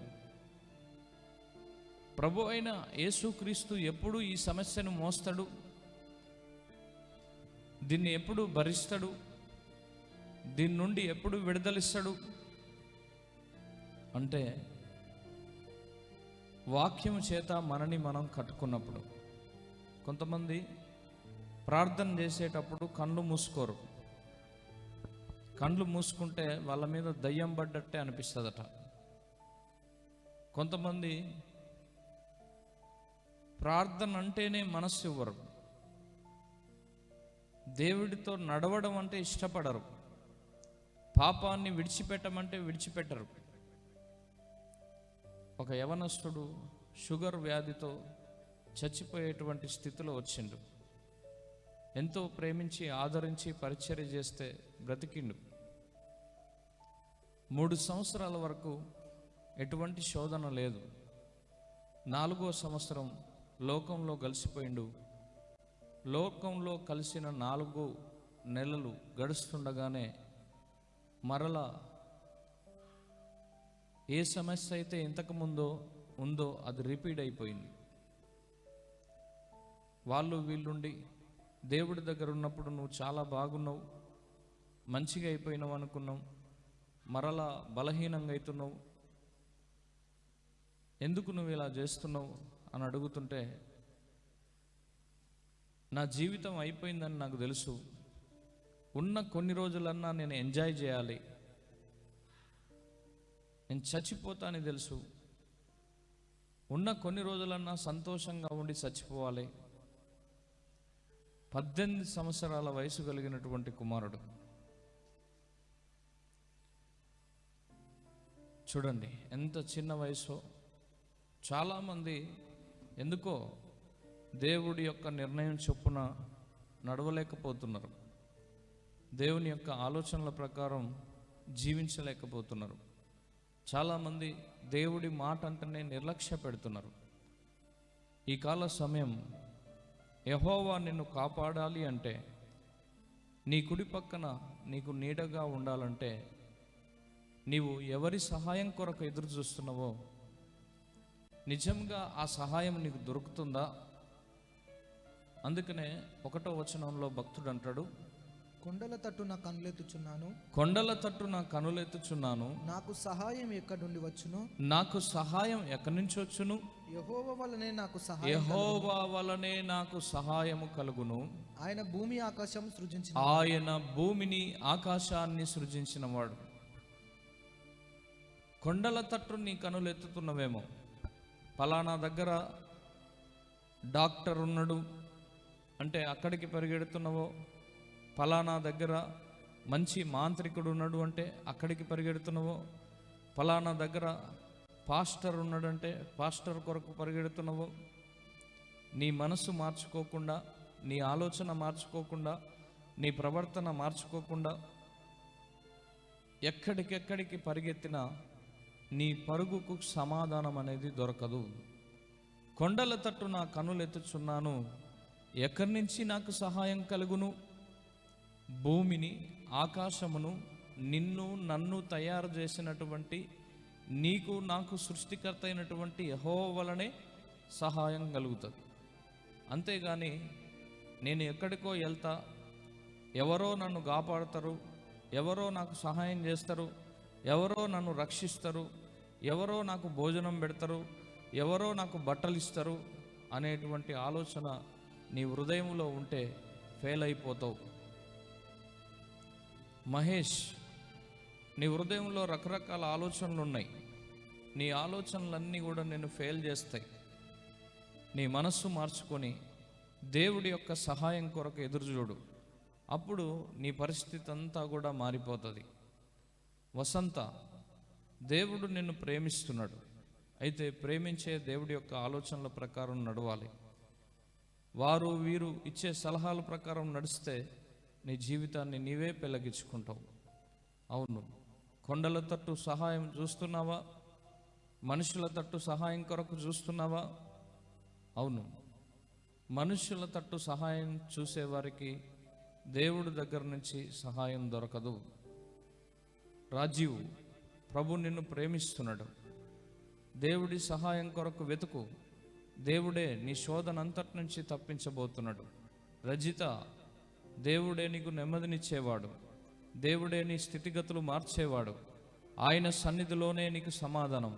ప్రభు అయిన యేసుక్రీస్తు ఎప్పుడు ఈ సమస్యను మోస్తాడు, దీన్ని ఎప్పుడు భరిస్తాడు, దీని నుండి ఎప్పుడు విడుదలిస్తాడు అంటే వాక్యం చేత మనని మనం కట్టుకున్నప్పుడు. కొంతమంది ప్రార్థన చేసేటప్పుడు కళ్ళు మూసుకోరు. కళ్ళు మూసుకుంటే వాళ్ళ మీద దయ్యం పడ్డట్టే అనిపిస్తుందట. కొంతమంది ప్రార్థన అంటేనే మనస్సు ఇవ్వరు, దేవుడితో నడవడం అంటే ఇష్టపడరు, పాపాన్ని విడిచిపెట్టమంటే విడిచిపెట్టరు. ఒక యవనస్తుడు షుగర్ వ్యాధితో చచ్చిపోయేటువంటి స్థితిలో వచ్చిండు. ఎంతో ప్రేమించి ఆదరించి పరిచర్య చేస్తే బ్రతికిండు. 3 సంవత్సరాల వరకు ఎటువంటి శోధన లేదు. 4వ సంవత్సరం లోకంలో కలిసిపోయిండు. లోకంలో కలిసిన 4 నెలలు గడుస్తుండగానే మరలా ఏ సమస్య అయితే ఇంతకుముందో ఉందో అది రిపీట్ అయిపోయింది. వాళ్ళు వీళ్ళుండి దేవుడి దగ్గర ఉన్నప్పుడు నువ్వు చాలా బాగున్నావు, మంచిగా అయిపోయినావు అనుకున్నావు, మరలా బలహీనంగా అవుతున్నావు, ఎందుకు నువ్వు ఇలా చేస్తున్నావు అని అడుగుతుంటే, నా జీవితం అయిపోయిందని నాకు తెలుసు, ఉన్న కొన్ని రోజులన్నా నేను ఎంజాయ్ చేయాలి, నేను చచ్చిపోతానని తెలుసు, ఉన్న కొన్ని రోజులన్నా సంతోషంగా ఉండి చచ్చిపోవాలి. 18 సంవత్సరాల వయసు కలిగినటువంటి కుమారుడు. చూడండి ఎంత చిన్న వయసు. చాలామంది ఎందుకో దేవుడి యొక్క నిర్ణయం చొప్పున నడవలేకపోతున్నారు, దేవుని యొక్క ఆలోచనల ప్రకారం జీవించలేకపోతున్నారు. చాలామంది దేవుడి మాట అంటేనే నిర్లక్ష్య పెడుతున్నారు. ఈ కాల సమయం యెహోవా నిన్ను కాపాడాలి అంటే, నీ కుడి పక్కన నీకు నీడగా ఉండాలంటే, నీవు ఎవరి సహాయం కొరకు ఎదురు చూస్తున్నావో నిజంగా ఆ సహాయం నీకు దొరుకుతుందా? అందుకనే 1వ వచనంలో భక్తుడు అంటాడు, కొండల తట్టు నా కనులెత్తుచున్నాను, కొండల తట్టు నా కనులెత్తుచున్నాను, నాకు సహాయం ఎక్కడి నుండి వచ్చును, నాకు సహాయం ఎక్కడి నుంచి వచ్చును, యెహోవా వలనే నాకు సహాయం యెహోవా వలనే నాకు సహాయము కలుగును. ఆయన భూమి ఆకాశం సృజించిన ఆయన భూమిని ఆకాశాన్ని సృజించినవాడు. కొండల తట్టు నీ కనులెత్తుతున్నవేమో, పలానా దగ్గర డాక్టర్ ఉన్నాడు అంటే అక్కడికి పరిగెడుతున్నావో, ఫలానా దగ్గర మంచి మాంత్రికుడు ఉన్నాడు అంటే అక్కడికి పరిగెడుతున్నావో, ఫలానా దగ్గర పాస్టర్ ఉన్నాడంటే పాస్టర్ కొరకు పరిగెడుతున్నావో, నీ మనసు మార్చుకోకుండా, నీ ఆలోచన మార్చుకోకుండా, నీ ప్రవర్తన మార్చుకోకుండా ఎక్కడికెక్కడికి పరిగెత్తినా నీ పరుగుకు సమాధానం అనేది దొరకదు. కొండల తట్టు నా కనులెత్తుచున్నాను, ఎక్కడి నుంచి నాకు సహాయం కలుగును? భూమిని, ఆకాశమును, నిన్ను నన్ను తయారు చేసినటువంటి నీకు నాకు సృష్టికర్త అయినటువంటి యెహోవా వలనే సహాయం కలుగుతుంది. అంతేగాని నేను ఎక్కడికో వెళ్తా, ఎవరో నన్ను కాపాడతారు, ఎవరో నాకు సహాయం చేస్తారు, ఎవరో నన్ను రక్షిస్తారు, ఎవరో నాకు భోజనం పెడతారు, ఎవరో నాకు బట్టలు ఇస్తారు అనేటువంటి ఆలోచన నీ హృదయంలో ఉంటే ఫెయిల్ అయిపోతావు. మహేష్, నీ హృదయంలో రకరకాల ఆలోచనలు ఉన్నాయి. నీ ఆలోచనలన్నీ కూడా నేను ఫెయిల్ చేస్తాయి. నీ మనస్సు మార్చుకొని దేవుడి యొక్క సహాయం కొరకు ఎదురుచూడు. అప్పుడు నీ పరిస్థితి అంతా కూడా మారిపోతుంది. వసంత, దేవుడు నిన్ను ప్రేమిస్తున్నాడు. అయితే ప్రేమించే దేవుడి యొక్క ఆలోచనల ప్రకారం నడవాలి. వారు వీరు ఇచ్చే సలహాల ప్రకారం నడిస్తే నీ జీవితాన్ని నీవే పెళ్ళగించుకుంటావు. అవును, కొండల తట్టు సహాయం చూస్తున్నావా? మనుషుల తట్టు సహాయం కొరకు చూస్తున్నావా? అవును, మనుషుల తట్టు సహాయం చూసేవారికి దేవుడి దగ్గర నుంచి సహాయం దొరకదు. రాజీవ్, ప్రభు నిన్ను ప్రేమిస్తున్నాడు. దేవుడి సహాయం కొరకు వెతుకు. దేవుడే నీ శోధన అంతటి నుంచి తప్పించబోతున్నాడు. రజిత, దేవుడే నీకు నెమ్మదినిచ్చేవాడు. దేవుడే నీ స్థితిగతులు మార్చేవాడు. ఆయన సన్నిధిలోనే నీకు సమాధానం.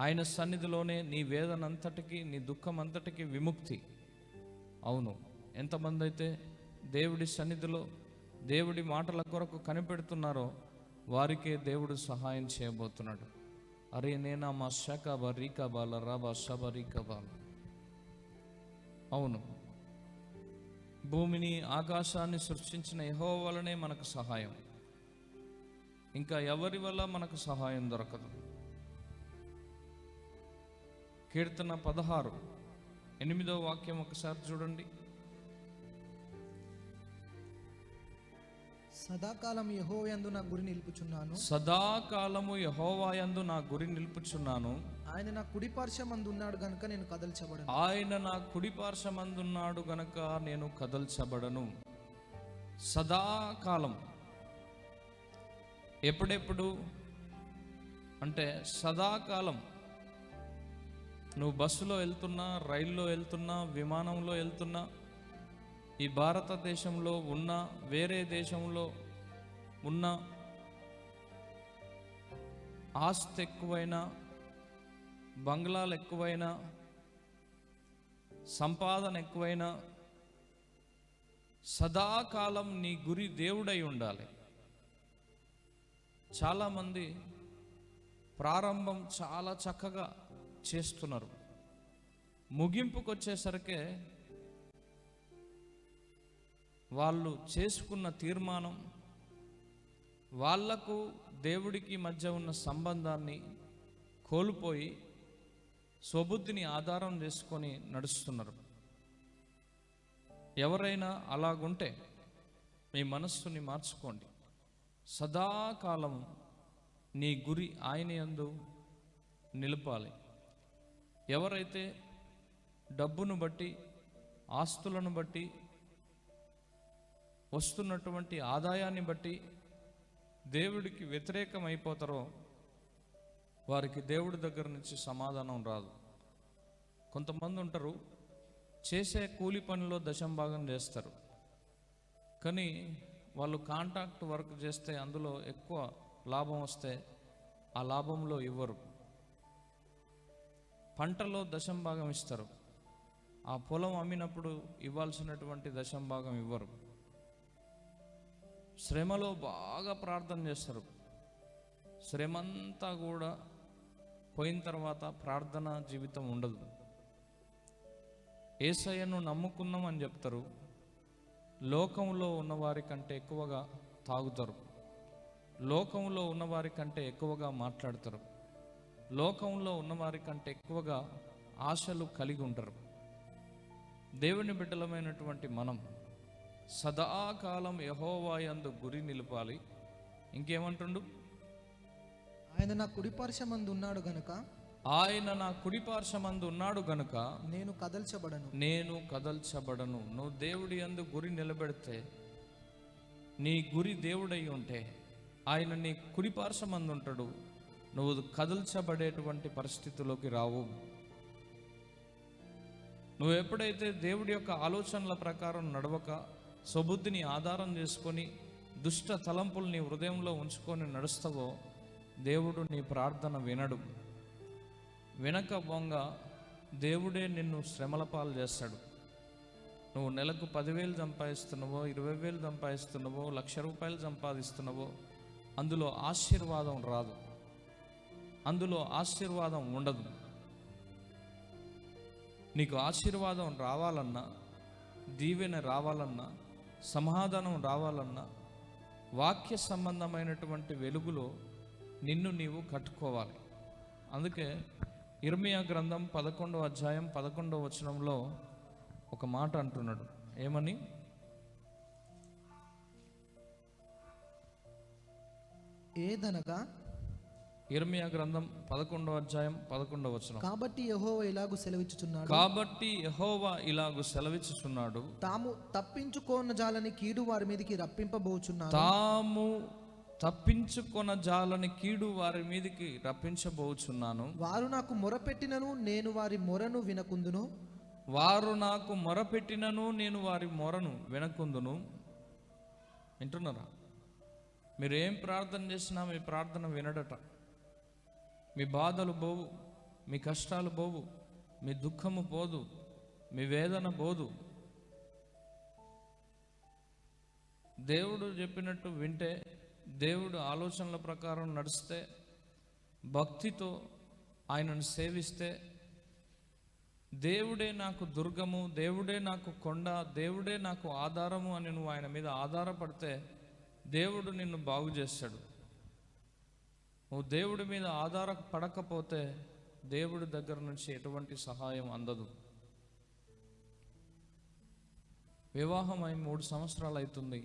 ఆయన సన్నిధిలోనే నీ వేదన అంతటికి, నీ దుఃఖం అంతటికి విముక్తి. అవును, ఎంతమంది అయితే దేవుడి సన్నిధిలో దేవుడి మాటల కొరకు కనిపెడుతున్నారో వారికే దేవుడు సహాయం చేయబోతున్నాడు. అరే నేనా మా శాఖబా రీకబాల రాబా శబ రీకబాల. అవును, భూమిని ఆకాశాన్ని సృష్టించిన యెహోవా వలనే మనకు సహాయం. ఇంకా ఎవరి వల్ల మనకు సహాయం దొరకదు. కీర్తన 16, 8వ వాక్యం ఒకసారి చూడండి. సదాకాలం యెహోవాయందు నా గురి నిలుపుచున్నాను. సదాకాలము యెహోవాయందు నా గురి నిలుపుచున్నాను. ఆయన నా కుడి పార్శ్వమందు ఉన్నాడు గనుక నేను కదల్చబడను. ఆయన నా కుడి పార్శ్వమందున్నాడు గనుక నేను కదల్చబడను. సదాకాలం, ఎప్పుడెప్పుడు అంటే సదాకాలం. నువ్వు బస్సులో వెళ్తున్నా, రైల్లో వెళ్తున్నా, విమానంలో వెళ్తున్నా, ఈ భారతదేశంలో ఉన్న, వేరే దేశంలో ఉన్న, ఆస్తి ఎక్కువైనా, బంగ్లాలు ఎక్కువైనా, సంపాదన ఎక్కువైనా, సదాకాలం నీ గురి దేవుడై ఉండాలి. చాలామంది ప్రారంభం చాలా చక్కగా చేస్తున్నారు, ముగింపుకు వచ్చేసరికి వాళ్ళు చేసుకున్న తీర్మానం, వాళ్లకు దేవుడికి మధ్య ఉన్న సంబంధాన్ని కోల్పోయి స్వబుద్ధిని ఆధారం చేసుకొని నడుస్తున్నారు. ఎవరైనా అలాగుంటే మీ మనస్సుని మార్చుకోండి. సదాకాలం నీ గురి ఆయన యందు నిలపాలి. ఎవరైతే డబ్బును బట్టి, ఆస్తులను బట్టి, వస్తున్నటువంటి ఆదాయాన్ని బట్టి దేవుడికి వ్యతిరేకం అయిపోతారో వారికి దేవుడి దగ్గర నుంచి సమాధానం రాదు. కొంతమంది ఉంటారు, చేసే కూలి పనిలో దశంభాగం చేస్తారు, కానీ వాళ్ళు కాంట్రాక్ట్ వర్క్ చేస్తే అందులో ఎక్కువ లాభం వస్తే ఆ లాభంలో ఇవ్వరు. పంటలో దశంభాగం ఇస్తారు, ఆ పొలం అమ్మినప్పుడు ఇవ్వాల్సినటువంటి దశంభాగం ఇవ్వరు. శ్రమలో బాగా ప్రార్థన చేస్తారు, శ్రమంతా కూడా పోయిన తర్వాత ప్రార్థన జీవితం ఉండదు. యేసయ్యను నమ్ముకున్నామని చెప్తారు, లోకంలో ఉన్నవారి కంటే ఎక్కువగా తాగుతారు, లోకంలో ఉన్నవారి కంటే ఎక్కువగా మాట్లాడతారు, లోకంలో ఉన్నవారి కంటే ఎక్కువగా ఆశలు కలిగి ఉంటారు. దేవుని బిడ్డలమైనటువంటి మనం సదాకాలం యెహోవాయందు గురి నిలపాలి. ఇంకేమంటుండు? ఆయన నా కుడి పార్శ్వమందు ఉన్నాడు గనుక, ఆయన నా కుడి పార్శ్వమందు ఉన్నాడు గనుక నేను కదల్చబడను. నేను కదల్చబడను. నువ్వు దేవుడి యందు గురి నిలబెడితే, నీ గురి దేవుడై ఉంటే ఆయన నీ కుడి పార్శ్వమందు ఉంటాడు. నువ్వు కదల్చబడేటువంటి పరిస్థితిలోకి రావు. నువ్వు ఎప్పుడైతే దేవుడి యొక్క ఆలోచనల ప్రకారం నడవక స్వబుద్ధిని ఆధారం చేసుకొని దుష్ట తలంపులు నీ హృదయంలో ఉంచుకొని నడుస్తావో దేవుడు నీ ప్రార్థన వినడు. వినక బొంగ దేవుడే నిన్ను శ్రమల పాలు చేస్తాడు. నువ్వు నెలకు 10,000 సంపాదిస్తున్నావో, 20,000 సంపాదిస్తున్నావో, 1,00,000 రూపాయలు సంపాదిస్తున్నావో, అందులో ఆశీర్వాదం రాదు, అందులో ఆశీర్వాదం ఉండదు. నీకు ఆశీర్వాదం రావాలన్నా, దీవెన రావాలన్నా, సమాధానం రావాలన్నా వాక్య సంబంధమైనటువంటి వెలుగులో నిన్ను నీవు కట్టుకోవాలి. అందుకే ఇర్మియా గ్రంథం 11వ అధ్యాయం 11వ వచనంలో ఒక మాట అంటున్నాడు. ఏమని? ఏదనగా ఇర్మియా గ్రంథం 11వ అధ్యాయం 11వ వచనం. కాబట్టి యెహోవా ఇలాగు సెలవిచ్చుచున్నాడు, కాబట్టి యెహోవా ఇలాగు సెలవిచ్చుచున్నాడు, తాము తప్పించుకోన జాలని కీడు వారి మీదకి రప్పింపబోచున్నాను. తాము తప్పించుకొన జాలని కీడు వారి మీదకి రప్పించబోచున్నాను. వారు నాకు మొరపెట్టినను నేను వారి మొరను వినకుందును. వారు నాకు మొరపెట్టినను నేను వారి మొరను వినకుందును. వింటున్నారా? మీరు ఏం ప్రార్థన చేసినా మీ ప్రార్థన వినడట. మీ బాధలు పోవు, మీ కష్టాలు పోవు, మీ దుఃఖము పోదు, మీ వేదన పోదు. దేవుడు చెప్పినట్టు వింటే, దేవుడు ఆలోచనల ప్రకారం నడిస్తే, భక్తితో ఆయనను సేవిస్తే, దేవుడే నాకు దుర్గము, దేవుడే నాకు కొండ, దేవుడే నాకు ఆధారము అని నువ్వు ఆయన మీద ఆధారపడితే దేవుడు నిన్ను బాగు చేస్తాడు. నువ్వు దేవుడి మీద ఆధారపడకపోతే దేవుడి దగ్గర నుంచి ఎటువంటి సహాయం అందదు. వివాహం అయి 3 సంవత్సరాలు అవుతుంది.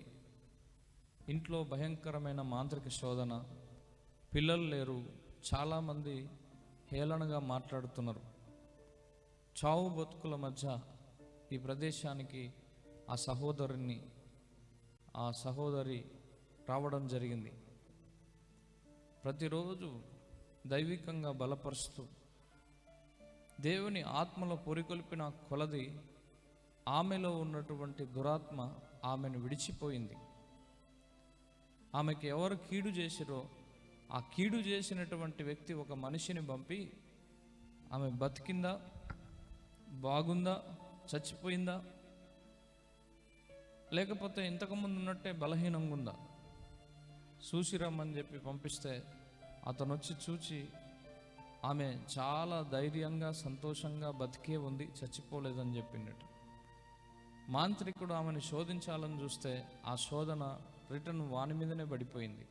ఇంట్లో భయంకరమైన మాంత్రిక శోధన, పిల్లలు లేరు, చాలామంది హేళనగా మాట్లాడుతున్నారు. చావు బతుకుల మధ్య ఈ ప్రదేశానికి ఆ సహోదరి రావడం జరిగింది. ప్రతిరోజు దైవికంగా బలపరుస్తూ దేవుని ఆత్మలో పొరికొల్పిన కొలది ఆమెలో ఉన్నటువంటి దురాత్మ ఆమెను విడిచిపోయింది. ఆమెకి ఎవరు కీడు చేసిరో ఆ కీడు చేసినటువంటి వ్యక్తి ఒక మనిషిని పంపి ఆమె బతికిందా, బాగుందా, చచ్చిపోయిందా, లేకపోతే ఇంతకుముందు ఉన్నట్టే బలహీనంగా ఉందా చూసిరమ్మని చెప్పి పంపిస్తే అతను వచ్చి చూచి ఆమె చాలా ధైర్యంగా సంతోషంగా బతికే ఉంది, చచ్చిపోలేదని చెప్పిండట. మాంత్రికుడు ఆమెను శోధించాలని చూస్తే ఆ శోధన రిటర్న్ వాని మీదనే పడిపోయింది.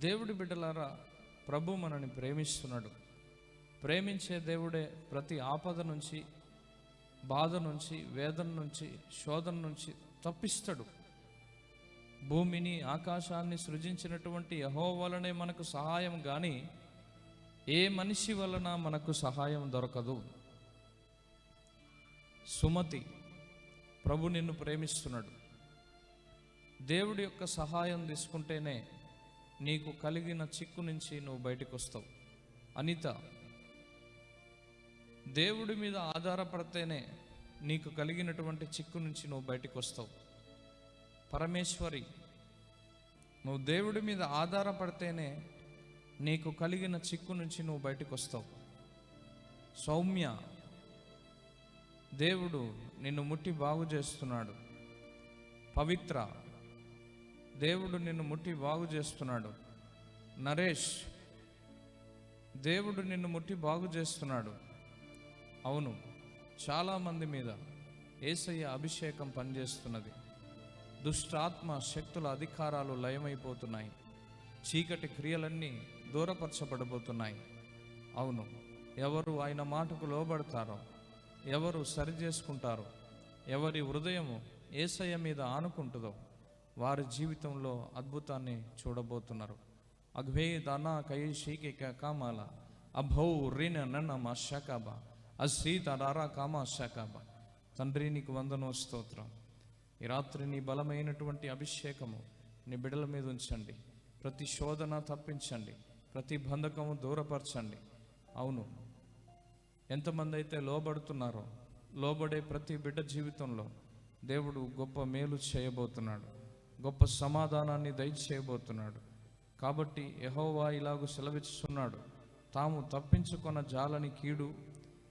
దేవుడి బిడ్డలారా, ప్రభు మనని ప్రేమిస్తున్నాడు. ప్రేమించే దేవుడే ప్రతి ఆపద నుంచి, బాధ నుంచి, వేదన నుంచి, శోధన నుంచి తప్పిస్తాడు. భూమిని ఆకాశాన్ని సృజించినటువంటి యెహోవా వలనే మనకు సహాయం కానీ ఏ మనిషి వలన మనకు సహాయం దొరకదు. సుమతి, ప్రభు నిన్ను ప్రేమిస్తున్నాడు. దేవుడి యొక్క సహాయం తీసుకుంటేనే నీకు కలిగిన చిక్కు నుంచి నువ్వు బయటకు వస్తావు. అనిత, దేవుడి మీద ఆధారపడితేనే నీకు కలిగినటువంటి చిక్కు నుంచి నువ్వు బయటకు వస్తావు. పరమేశ్వరి, నువ్వు దేవుడి మీద ఆధారపడితేనే నీకు కలిగిన చిక్కు నుంచి నువ్వు బయటకు వస్తావు. సౌమ్య, దేవుడు నిన్ను ముట్టి బాగు చేస్తున్నాడు. పవిత్ర, దేవుడు నిన్ను ముట్టి బాగు చేస్తున్నాడు. నరేష్, దేవుడు నిన్ను ముట్టి బాగు చేస్తున్నాడు. అవును, చాలామంది మీద యేసయ్య అభిషేకం పనిచేస్తున్నది. దుష్టాత్మ శక్తుల అధికారాలు లయమైపోతున్నాయి. చీకటి క్రియలన్నీ దూరపరచబడబోతున్నాయి. అవును, ఎవరు ఆయన మాటకు లోబడతారో, ఎవరు సరి చేసుకుంటారో, ఎవరి హృదయము యేసయ్య మీద ఆనుకుంటుందో వారి జీవితంలో అద్భుతాన్ని చూడబోతున్నారు. అగ్వే దానా కై షీకే కామాల అభౌ రిన నన్న మా శాకాబా అశ్రీత రారా కామా శాకాబా. తండ్రి, నీకు వందనో స్తోత్రం. ఈ రాత్రి నీ బలమైనటువంటి అభిషేకము నీ బిడ్డల మీద ఉంచండి. ప్రతి శోధన తప్పించండి, ప్రతి బంధకము దూరపరచండి. అవును, ఎంతమంది అయితే లోబడుతున్నారో, లోబడే ప్రతి బిడ్డ జీవితంలో దేవుడు గొప్ప మేలు చేయబోతున్నాడు, గొప్ప సమాధానాన్ని దయచేయబోతున్నాడు. కాబట్టి యెహోవా ఇలాగూ సెలవిస్తున్నాడు, తాము తప్పించుకొన్న జాలని కీడు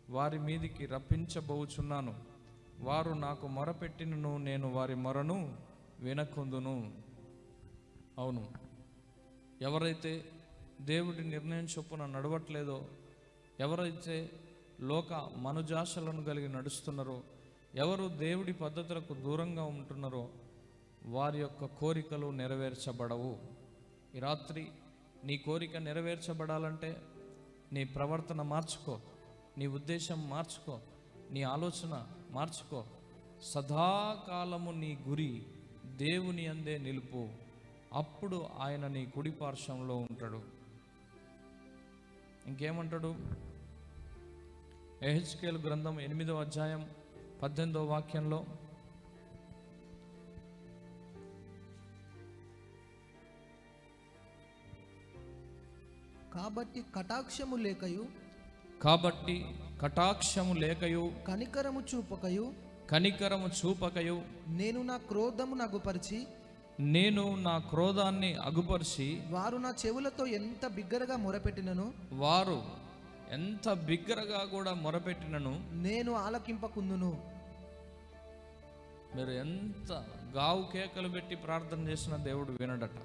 వారి మీదికి రప్పించబోచున్నాను. వారు నాకు మొరపెట్టినను నేను వారి మొరను వినకుందును. అవును, ఎవరైతే దేవుడి నిర్ణయం చొప్పున నడవట్లేదో, ఎవరైతే లోక మనుజాశలను కలిగి నడుస్తున్నారో, ఎవరు దేవుడి పద్ధతులకు దూరంగా ఉంటున్నారో వారి యొక్క కోరికలు నెరవేర్చబడవు. ఈ రాత్రి నీ కోరిక నెరవేర్చబడాలంటే నీ ప్రవర్తన మార్చుకో, నీ ఉద్దేశం మార్చుకో, నీ ఆలోచన మార్చుకో. సదాకాలము నీ గురి దేవుని అందే నిలుపు. అప్పుడు ఆయన నీ కుడి పార్శ్వంలో ఉంటాడు. ఇంకేమంటాడు? యెహెజ్కేలు గ్రంథం 8వ అధ్యాయం 18వ వాక్యంలో, కాబట్టి కటాక్షము లేకయు కనికరము చూపకయు నేను నా క్రోధము నగుపరిచి నేను నా క్రోధాన్ని అగుపరిచి వారు నా చెవులతో ఎంత బిగ్గరగా మొరపెట్టినను వారు ఎంత బిగ్గరగా కూడా మొరపెట్టినను నేను ఆలకింపకుందును. మీరు ఎంత గావు కేకలు పెట్టి ప్రార్థన చేసిన దేవుడు వినడట.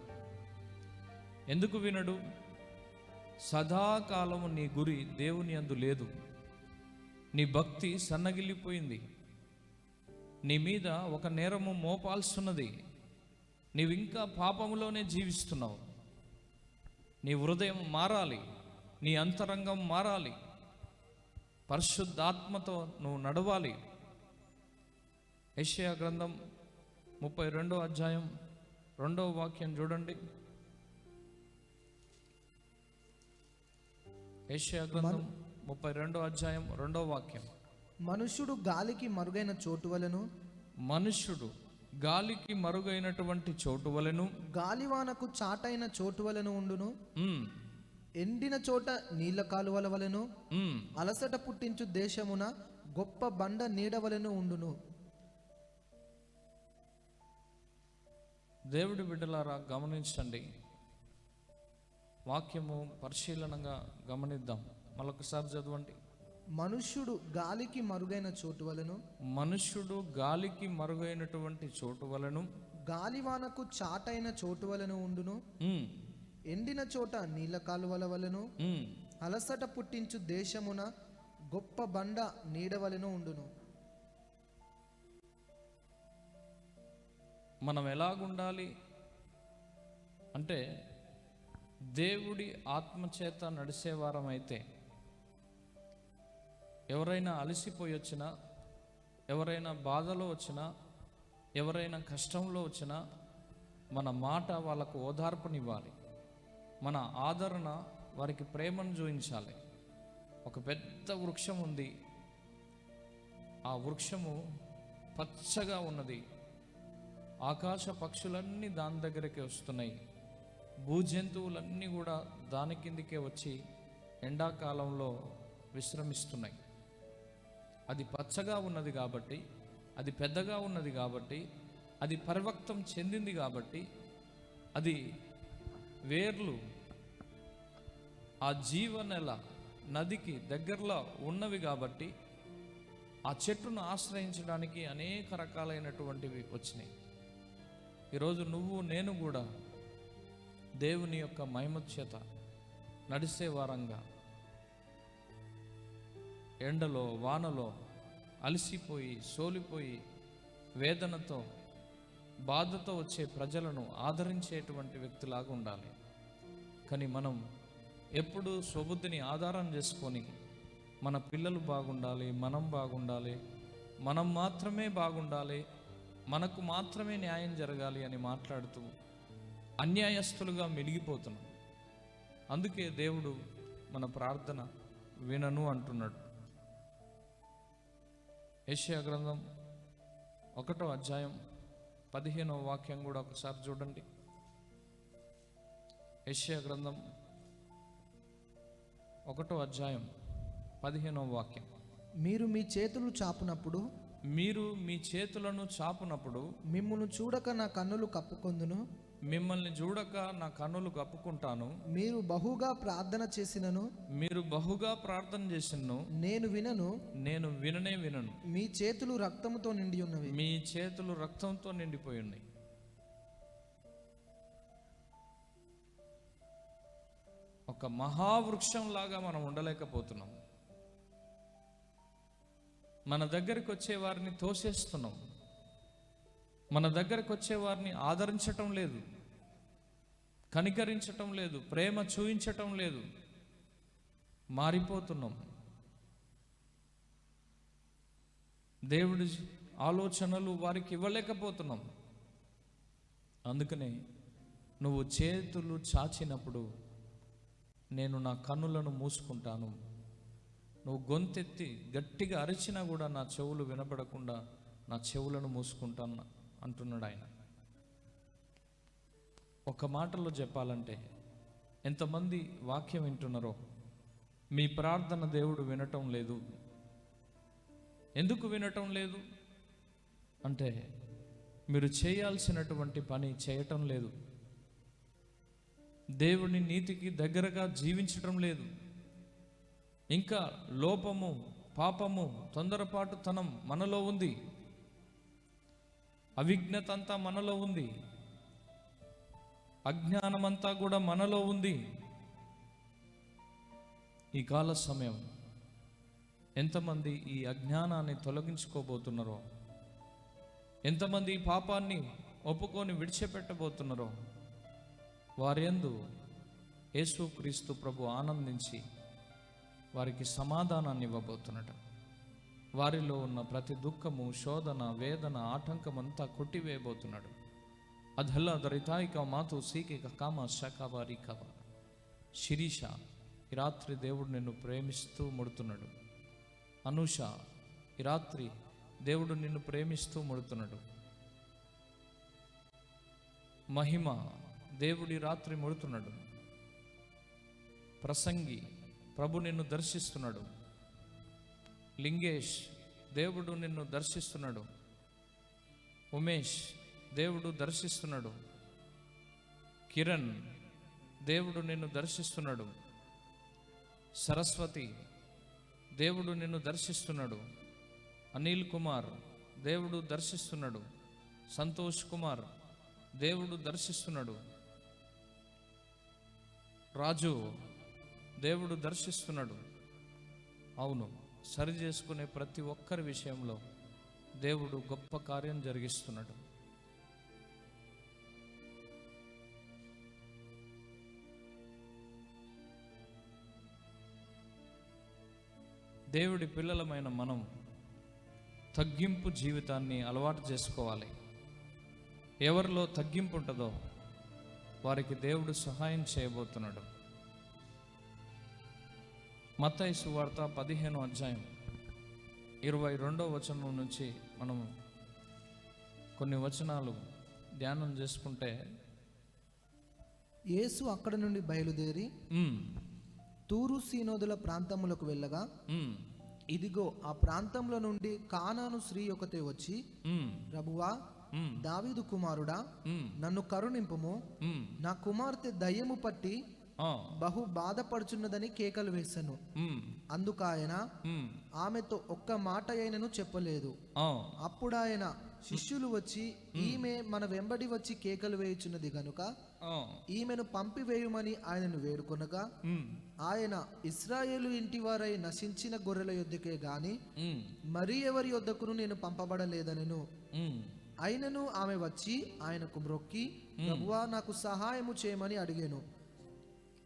ఎందుకు వినడు? సదాకాలము నీ గురి దేవుని యందు లేదు. నీ భక్తి సన్నగిల్లిపోయింది. నీ మీద ఒక నేరము మోపాల్సున్నది. నీవింకా పాపములోనే జీవిస్తున్నావు. నీ హృదయం మారాలి, నీ అంతరంగం మారాలి, పరిశుద్ధాత్మతో నువ్వు నడవాలి. యెషయా గ్రంథం 32వ అధ్యాయం 2వ వాక్యం చూడండి. యెషయా గ్రంథం 32వ అధ్యాయం 2వ వాక్యం. మనుష్యుడు గాలికి మరుగైన చోటు వలెను, మనుష్యుడు గాలికి మరుగైనటువంటి చోటు వలెను, గాలివానకు చాటైన చోటు వలెను ఉండును. ఎండిన చోట నీళ్ల కాలువల వలెను, అలసట పుట్టించు దేశమున గొప్ప బండ నీడ వలెను ఉండును. దేవుడి బిడ్డలారా గమనించండి, వాక్యము పరిశీలనగా గమనిద్దాం. మరొకసారి చదవండి. మనుష్యుడు గాలికి మరుగైన చోటు వలెను, మనుష్యుడు గాలికి మరుగైనటువంటి చోటు వలెను, గాలివానకు చాటైన చోటు వలెను ఉండును. ఎండిన చోట నీళ్ల కాలువల వలెను, అలసట పుట్టించు దేశమున గొప్ప బండ నీడ వలెను ఉండును. మనం ఎలాగుండాలి అంటే, దేవుడి ఆత్మచేత నడిచేవారం అయితే, ఎవరైనా అలసిపోయి వచ్చినా, ఎవరైనా బాధలో వచ్చినా, ఎవరైనా కష్టంలో వచ్చినా మన మాట వాళ్ళకు ఓదార్పునివ్వాలి. మన ఆదరణ వారికి ప్రేమను చూపించాలి. ఒక పెద్ద వృక్షం ఉంది, ఆ వృక్షము పచ్చగా ఉన్నది, ఆకాశ పక్షులన్నీ దాని దగ్గరికి వస్తున్నాయి, భూజంతువులన్నీ కూడా దాని కిందికే వచ్చి ఎండాకాలంలో విశ్రమిస్తున్నాయి. అది పచ్చగా ఉన్నది కాబట్టి, అది పెద్దగా ఉన్నది కాబట్టి, అది పరివక్తం చెందింది కాబట్టి, అది వేర్లు ఆ జీవనెల నదికి దగ్గరలో ఉన్నవి కాబట్టి ఆ చెట్టును ఆశ్రయించడానికి అనేక రకాలైనటువంటివి వచ్చినాయి. ఈరోజు నువ్వు నేను కూడా దేవుని యొక్క మహిమ చేత నడిసే వారంగా, ఎండలో వానలో అలసిపోయి సోలిపోయి వేదనతో బాధతో వచ్చే ప్రజలను ఆదరించేటువంటి వ్యక్తిలాగా ఉండాలి. కానీ మనం ఎప్పుడు స్వబుద్ధిని ఆధారం చేసుకొని మన పిల్లలు బాగుండాలి, మనం బాగుండాలి, మనం మాత్రమే బాగుండాలి, మనకు మాత్రమే న్యాయం జరగాలి అని మాట్లాడుతూ అన్యాయస్తులుగా మెలిగిపోతున్నాం. అందుకే దేవుడు మన ప్రార్థన వినను అంటున్నాడు. యెషయా గ్రంథం 1వ అధ్యాయం 15వ వాక్యం కూడా ఒకసారి చూడండి. యెషయా గ్రంథం 1వ అధ్యాయం 15వ వాక్యం. మీరు మీ చేతులు చాపునప్పుడు మీరు మీ చేతులను చాపునప్పుడు మిమ్మును చూడక నా కన్నులు కప్పుకొందును. మిమ్మల్ని చూడక నా కన్నులు కప్పుకుంటాను. మీరు బహుగా ప్రార్థన చేసినను మీరు బహుగా ప్రార్థన చేసినను నేను వినను. నేను వినను. మీ చేతులు రక్తముతో నిండి ఉన్నవి. మీ చేతులు రక్తంతో నిండిపోయి ఉన్నాయి. ఒక మహావృక్షం లాగా మనం ఉండలేకపోతున్నాం. మన దగ్గరికి వచ్చే వారిని తోసేస్తున్నాం. మన దగ్గరికి వచ్చే వారిని ఆదరించటం లేదు, కనికరించటం లేదు, ప్రేమ చూపించటం లేదు. మారిపోతున్నాం. దేవుడి ఆలోచనలు వారికి ఇవ్వలేకపోతున్నాం. అందుకనే నువ్వు చేతులు చాచినప్పుడు నేను నా కన్నులను మూసుకుంటాను. నువ్వు గొంతెత్తి గట్టిగా అరిచినా కూడా నా చెవులు వినపడకుండా నా చెవులను మూసుకుంటాను అంటున్నాడు ఆయన. ఒక మాటలో చెప్పాలంటే, ఎంతమంది వాక్యం వింటున్నారో మీ ప్రార్థన దేవుడు వినటం లేదు. ఎందుకు వినటం లేదు అంటే మీరు చేయాల్సినటువంటి పని చేయటం లేదు. దేవుని నీతికి దగ్గరగా జీవించటం లేదు. ఇంకా లోపము, పాపము, తొందరపాటుతనం మనలో ఉంది. అవిజ్ఞత అంతా మనలో ఉంది. అజ్ఞానమంతా కూడా మనలో ఉంది. ఈ కాల సమయం ఎంతమంది ఈ అజ్ఞానాన్ని తొలగించుకోబోతున్నారో, ఎంతమంది ఈ పాపాన్ని ఒప్పుకొని విడిచిపెట్టబోతున్నారో వారియందు యేసుక్రీస్తు ప్రభు ఆనందించి వారికి సమాధానాన్ని ఇవ్వబోతున్నట. వారిలో ఉన్న ప్రతి దుఃఖము, శోధన, వేదన, ఆటంకమంతా కొట్టివేయబోతున్నాడు. అధల్లా దరితాయిక మాతో సీకిక కామ శాఖవారి కవ. శిరీష, ఈ రాత్రి దేవుడు నిన్ను ప్రేమిస్తూ ముడుతున్నాడు. అనూష, ఈ రాత్రి దేవుడు నిన్ను ప్రేమిస్తూ ముడుతున్నాడు. మహిమ, దేవుడి రాత్రి ముడుతున్నాడు. ప్రసంగి, ప్రభు నిన్ను దర్శిస్తున్నాడు. లింగేష్, దేవుడు నిన్ను దర్శిస్తున్నాడు. ఉమేష్, దేవుడు దర్శిస్తున్నాడు. కిరణ్, దేవుడు నిన్ను దర్శిస్తున్నాడు. సరస్వతి, దేవుడు నిన్ను దర్శిస్తున్నాడు. అనిల్ కుమార్, దేవుడు దర్శిస్తున్నాడు. సంతోష్ కుమార్, దేవుడు దర్శిస్తున్నాడు. రాజు, దేవుడు దర్శిస్తున్నాడు. అవును, సరి చేసుకునే ప్రతి ఒక్కరి విషయంలో దేవుడు గొప్ప కార్యం జరిగిస్తున్నాడు. దేవుడి పిల్లలమైన మనం తగ్గింపు జీవితాన్ని అలవాటు చేసుకోవాలి. ఎవరిలో తగ్గింపు ఉంటుందో వారికి దేవుడు సహాయం చేయబోతున్నాడు. మత్తయి సువార్త 15వ అధ్యాయం 22వ వచనం నుంచి మనం కొన్ని వచనాలు ధ్యానం చేసుకుంటే, యేసు అక్కడ నుండి బయలుదేరి తూరు సీనోదుల ప్రాంతములకు వెళ్ళగా ఇదిగో ఆ ప్రాంతంలో నుండి కానాను స్త్రీ ఒకతే వచ్చి, ప్రభువా, దావీదు కుమారుడా, నన్ను కరుణింపుము, నా కుమార్తె దయ్యము పట్టి బహు బాధపడుచున్నదని కేకలు వేశాను. అందుకు ఆయన ఆమెతో ఒక్క మాట అయినను చెప్పలేదు. అప్పుడు ఆయన, శిష్యులు వచ్చి ఈమె మన వెంబడి వచ్చి కేకలు వేయుచున్నది గనుక ఈమెను పంపివేయుమని ఆయనను వేడుకొనగా, ఆయన, ఇశ్రాయేలు ఇంటి వారై నశించిన గొర్రెల యొద్దకే గాని మరి ఎవరి యొద్దకును నేను పంపబడలేదనెను. అయినను ఆమె వచ్చి ఆయనకు మ్రొక్కి, ప్రభువా, నాకు సహాయము చేయమని అడిగాను.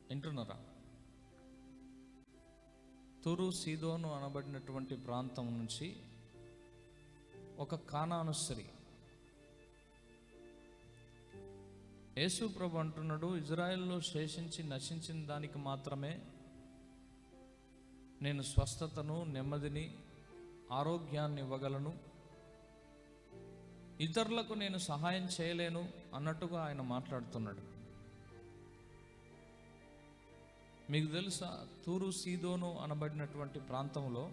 వింటున్నారా? తురు సీదోను అనబడినటువంటి ప్రాంతం నుంచి ఒక కానాను స్త్రీ, యేసు ప్రభు అంటున్నాడు, ఇజ్రాయెల్లో శేషించి నశించిన దానికి మాత్రమే నేను స్వస్థతను, నెమ్మదిని, ఆరోగ్యాన్ని ఇవ్వగలను, ఇతరులకు నేను సహాయం చేయలేను అన్నట్టుగా ఆయన మాట్లాడుతున్నాడు. మీకు తెలుసా, తూరు సీదోను అనబడినటువంటి ప్రాంతంలో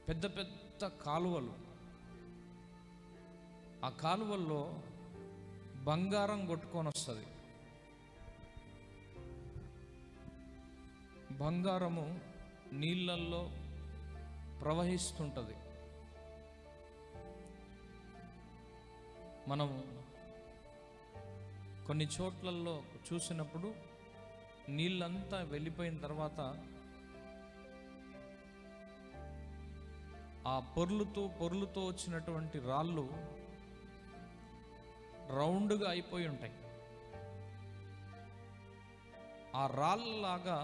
పెద్ద పెద్ద కాలువలు, ఆ కాలువల్లో బంగారం కొట్టుకొని వస్తుంది. బంగారము నీళ్ళల్లో ప్రవహిస్తుంటుంది. మనం కొన్ని చోట్లలో చూసినప్పుడు నీళ్ళంతా వెళ్ళిపోయిన తర్వాత ఆ పొర్లుతో వచ్చినటువంటి రాళ్ళు రౌండ్గా అయిపోయి ఉంటాయి. ఆ రాళ్ళలాగా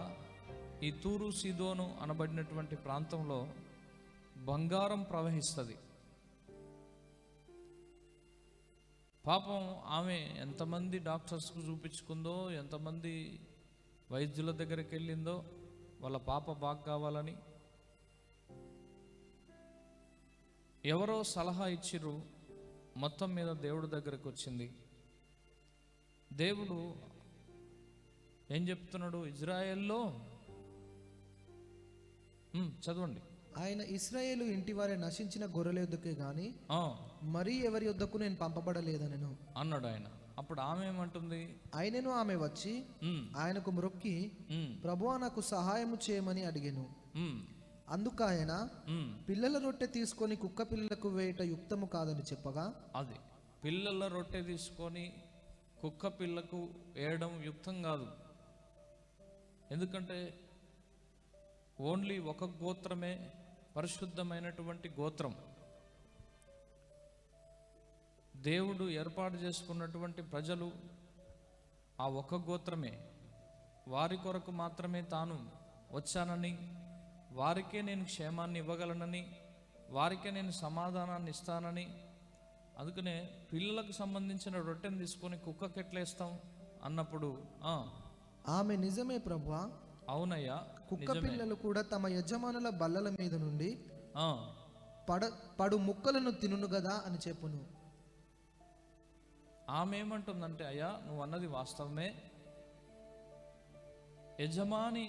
ఈ తూరు సీదోను అనబడినటువంటి ప్రాంతంలో బంగారం ప్రవహిస్తుంది. పాపం ఆమె ఎంతమంది డాక్టర్స్కు చూపించుకుందో, ఎంతమంది వైద్యుల దగ్గరికి వెళ్ళిందో వాళ్ళ పాప బాగా కావాలని. ఎవరో సలహా ఇచ్చిర్రు, మొత్తం మీద దేవుడి దగ్గరకు వచ్చింది. దేవుడు ఏం చెప్తున్నాడు? ఇజ్రాయెల్లో చదవండి. ఆయన ఇశ్రాయేలు ఇంటి వారి నశించిన గొర్రెల యొద్దకే గాని మరి ఎవరి యొద్దకు నేను పంపబడలేదనెను అన్నాడు ఆయన. అప్పుడు ఆమె ఏమంటుంది? ఆయనను ఆమె వచ్చి ఆయనకు మ్రొక్కి, ప్రభువా నాకు సహాయము చేయమని అడిగెను. అందుకు ఆయన, పిల్లల రొట్టె తీసుకొని కుక్క పిల్లలకు వేయట యుక్తము కాదని చెప్పగా, అది పిల్లల రొట్టె తీసుకొని కుక్క పిల్లకు వేయడం యుక్తం కాదు. ఎందుకంటే ఓన్లీ ఒక గోత్రమే పరిశుద్ధమైనటువంటి గోత్రం. దేవుడు ఏర్పాటు చేసుకున్నటువంటి ప్రజలు ఆ ఒక గోత్రమే. వారి కొరకు మాత్రమే తాను వచ్చానని, వారికే నేను క్షేమాన్ని ఇవ్వగలనని, వారికే నేను సమాధానాన్ని ఇస్తానని. అందుకనే పిల్లలకు సంబంధించిన రొట్టెను తీసుకొని కుక్కకి ఎట్లేస్తాం అన్నప్పుడు ఆమె నిజమే ప్రభువా, అవునయ్యా, కుక్క పిల్లలు కూడా తమ యజమానుల బల్లల మీద నుండి పడు ముక్కలను తినును గదా అని చెప్పును. ఆమె ఏమంటుందంటే, అయ్యా నువ్వు అన్నది వాస్తవమే. యజమాని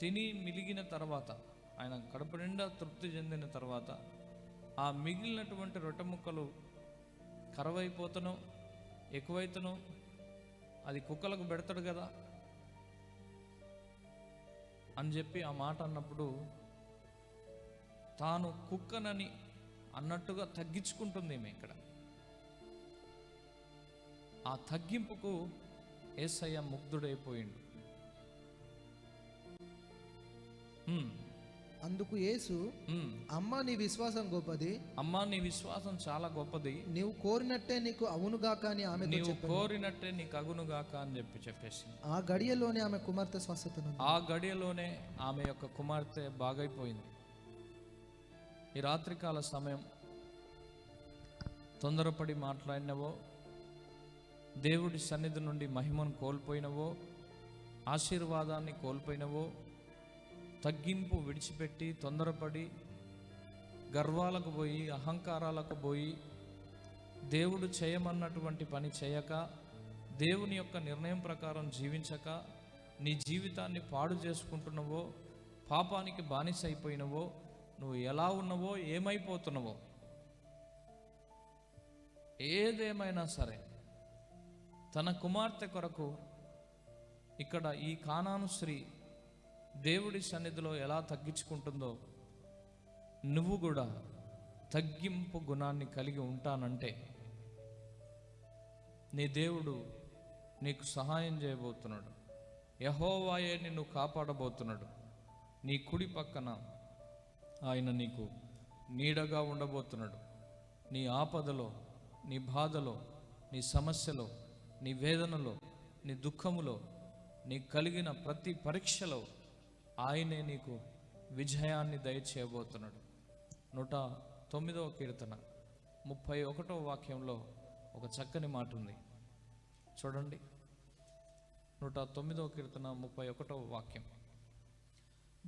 తిని మిలిగిన తర్వాత, ఆయన కడుపు నిండా తృప్తి చెందిన తర్వాత ఆ మిగిలినటువంటి రొట్టె ముక్కలు కరవైపోతనో ఎక్కువైతనో అది కుక్కలకు పెడతాడు కదా అని చెప్పి ఆ మాట అన్నప్పుడు తాను కుక్కనని అన్నట్టుగా తగ్గించుకుంటుంది ఈమె ఇక్కడ. ఆ తగ్గింపుకు యేసయ్య ముగ్ధుడైపోయిండు. అందుకు యేసు, అమ్మా నీ విశ్వాసం గొప్పది, అమ్మా నీ విశ్వాసం చాలా గొప్పది, నీవు కోరినట్టే నీకు అవునుగాక అని ఆమె, నీవు కోరినట్టే నీకు అగునుగాక అని చెప్పేసి ఆ గడియలోనే ఆమె కుమార్తె స్వస్థతను, ఆ గడియలోనే ఆమె యొక్క కుమార్తె బాగైపోయింది. ఈ రాత్రికాల సమయం తొందరపడి మాట్లాడినవో, దేవుడి సన్నిధి నుండి మహిమను కోల్పోయినవో, ఆశీర్వాదాన్ని కోల్పోయినవో, తగ్గింపు విడిచిపెట్టి తొందరపడి గర్వాలకు పోయి అహంకారాలకు పోయి దేవుడు చేయమన్నటువంటి పని చేయక, దేవుని యొక్క నిర్ణయం ప్రకారం జీవించక నీ జీవితాన్ని పాడు చేసుకుంటున్నావో, పాపానికి బానిస అయిపోయినవో, నువ్వు ఎలా ఉన్నావో, ఏమైపోతున్నావో, ఏదేమైనా సరే తన కుమార్తె కొరకు ఇక్కడ ఈ కానాను స్త్రీ దేవుడి సన్నిధిలో ఎలా తగ్గించుకుంటుందో, నువ్వు కూడా తగ్గింపు గుణాన్ని కలిగి ఉంటానంటే నీ దేవుడు నీకు సహాయం చేయబోతున్నాడు. యెహోవాయే నిన్ను కాపాడబోతున్నాడు. నీ కుడి పక్కన ఆయన నీకు నీడగా ఉండబోతున్నాడు. నీ ఆపదలో, నీ బాధలో, నీ సమస్యలో, నీ వేదనలో, నీ దుఃఖములో, నీకు కలిగిన ప్రతి పరీక్షలో ఆయనే నీకు విజయాన్ని దయచేయబోతున్నాడు. 109వ కీర్తన 31వ వాక్యంలో ఒక చక్కని మాట ఉంది, చూడండి. 109వ కీర్తన 31వ వాక్యం.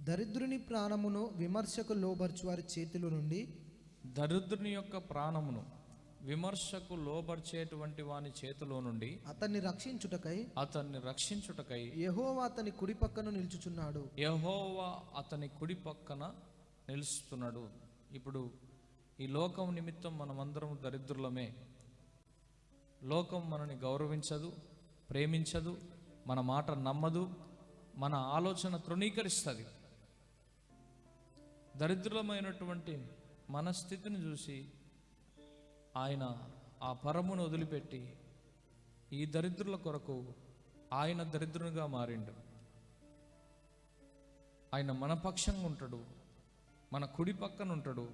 దరిద్రుని ప్రాణమును విమర్శకు లోబర్చు వారి చేతిలో నుండి, దరిద్రుని యొక్క ప్రాణమును విమర్శకు లోబర్చేటువంటి వాని చేతిలో నుండి అతన్ని రక్షించుటకై యెహోవా అతని కుడి పక్కన నిల్చుచున్నాడు. యెహోవా అతని కుడి పక్కన నిలుస్తున్నాడు. ఇప్పుడు ఈ లోకం నిమిత్తం మనమందరం దరిద్రులమే. లోకం మనని గౌరవించదు, ప్రేమించదు, మన మాట నమ్మదు, మన ఆలోచన తృణీకరిస్తుంది. దరిద్రులమైనటువంటి మన స్థితిని చూసి ఆయన ఆ పరమును వదిలిపెట్టి ఈ దరిద్రుల కొరకు ఆయన దరిద్రునిగా మారిండు. ఆయన మన పక్షంగా ఉంటాడు, మన కుడి పక్కన ఉంటాడు,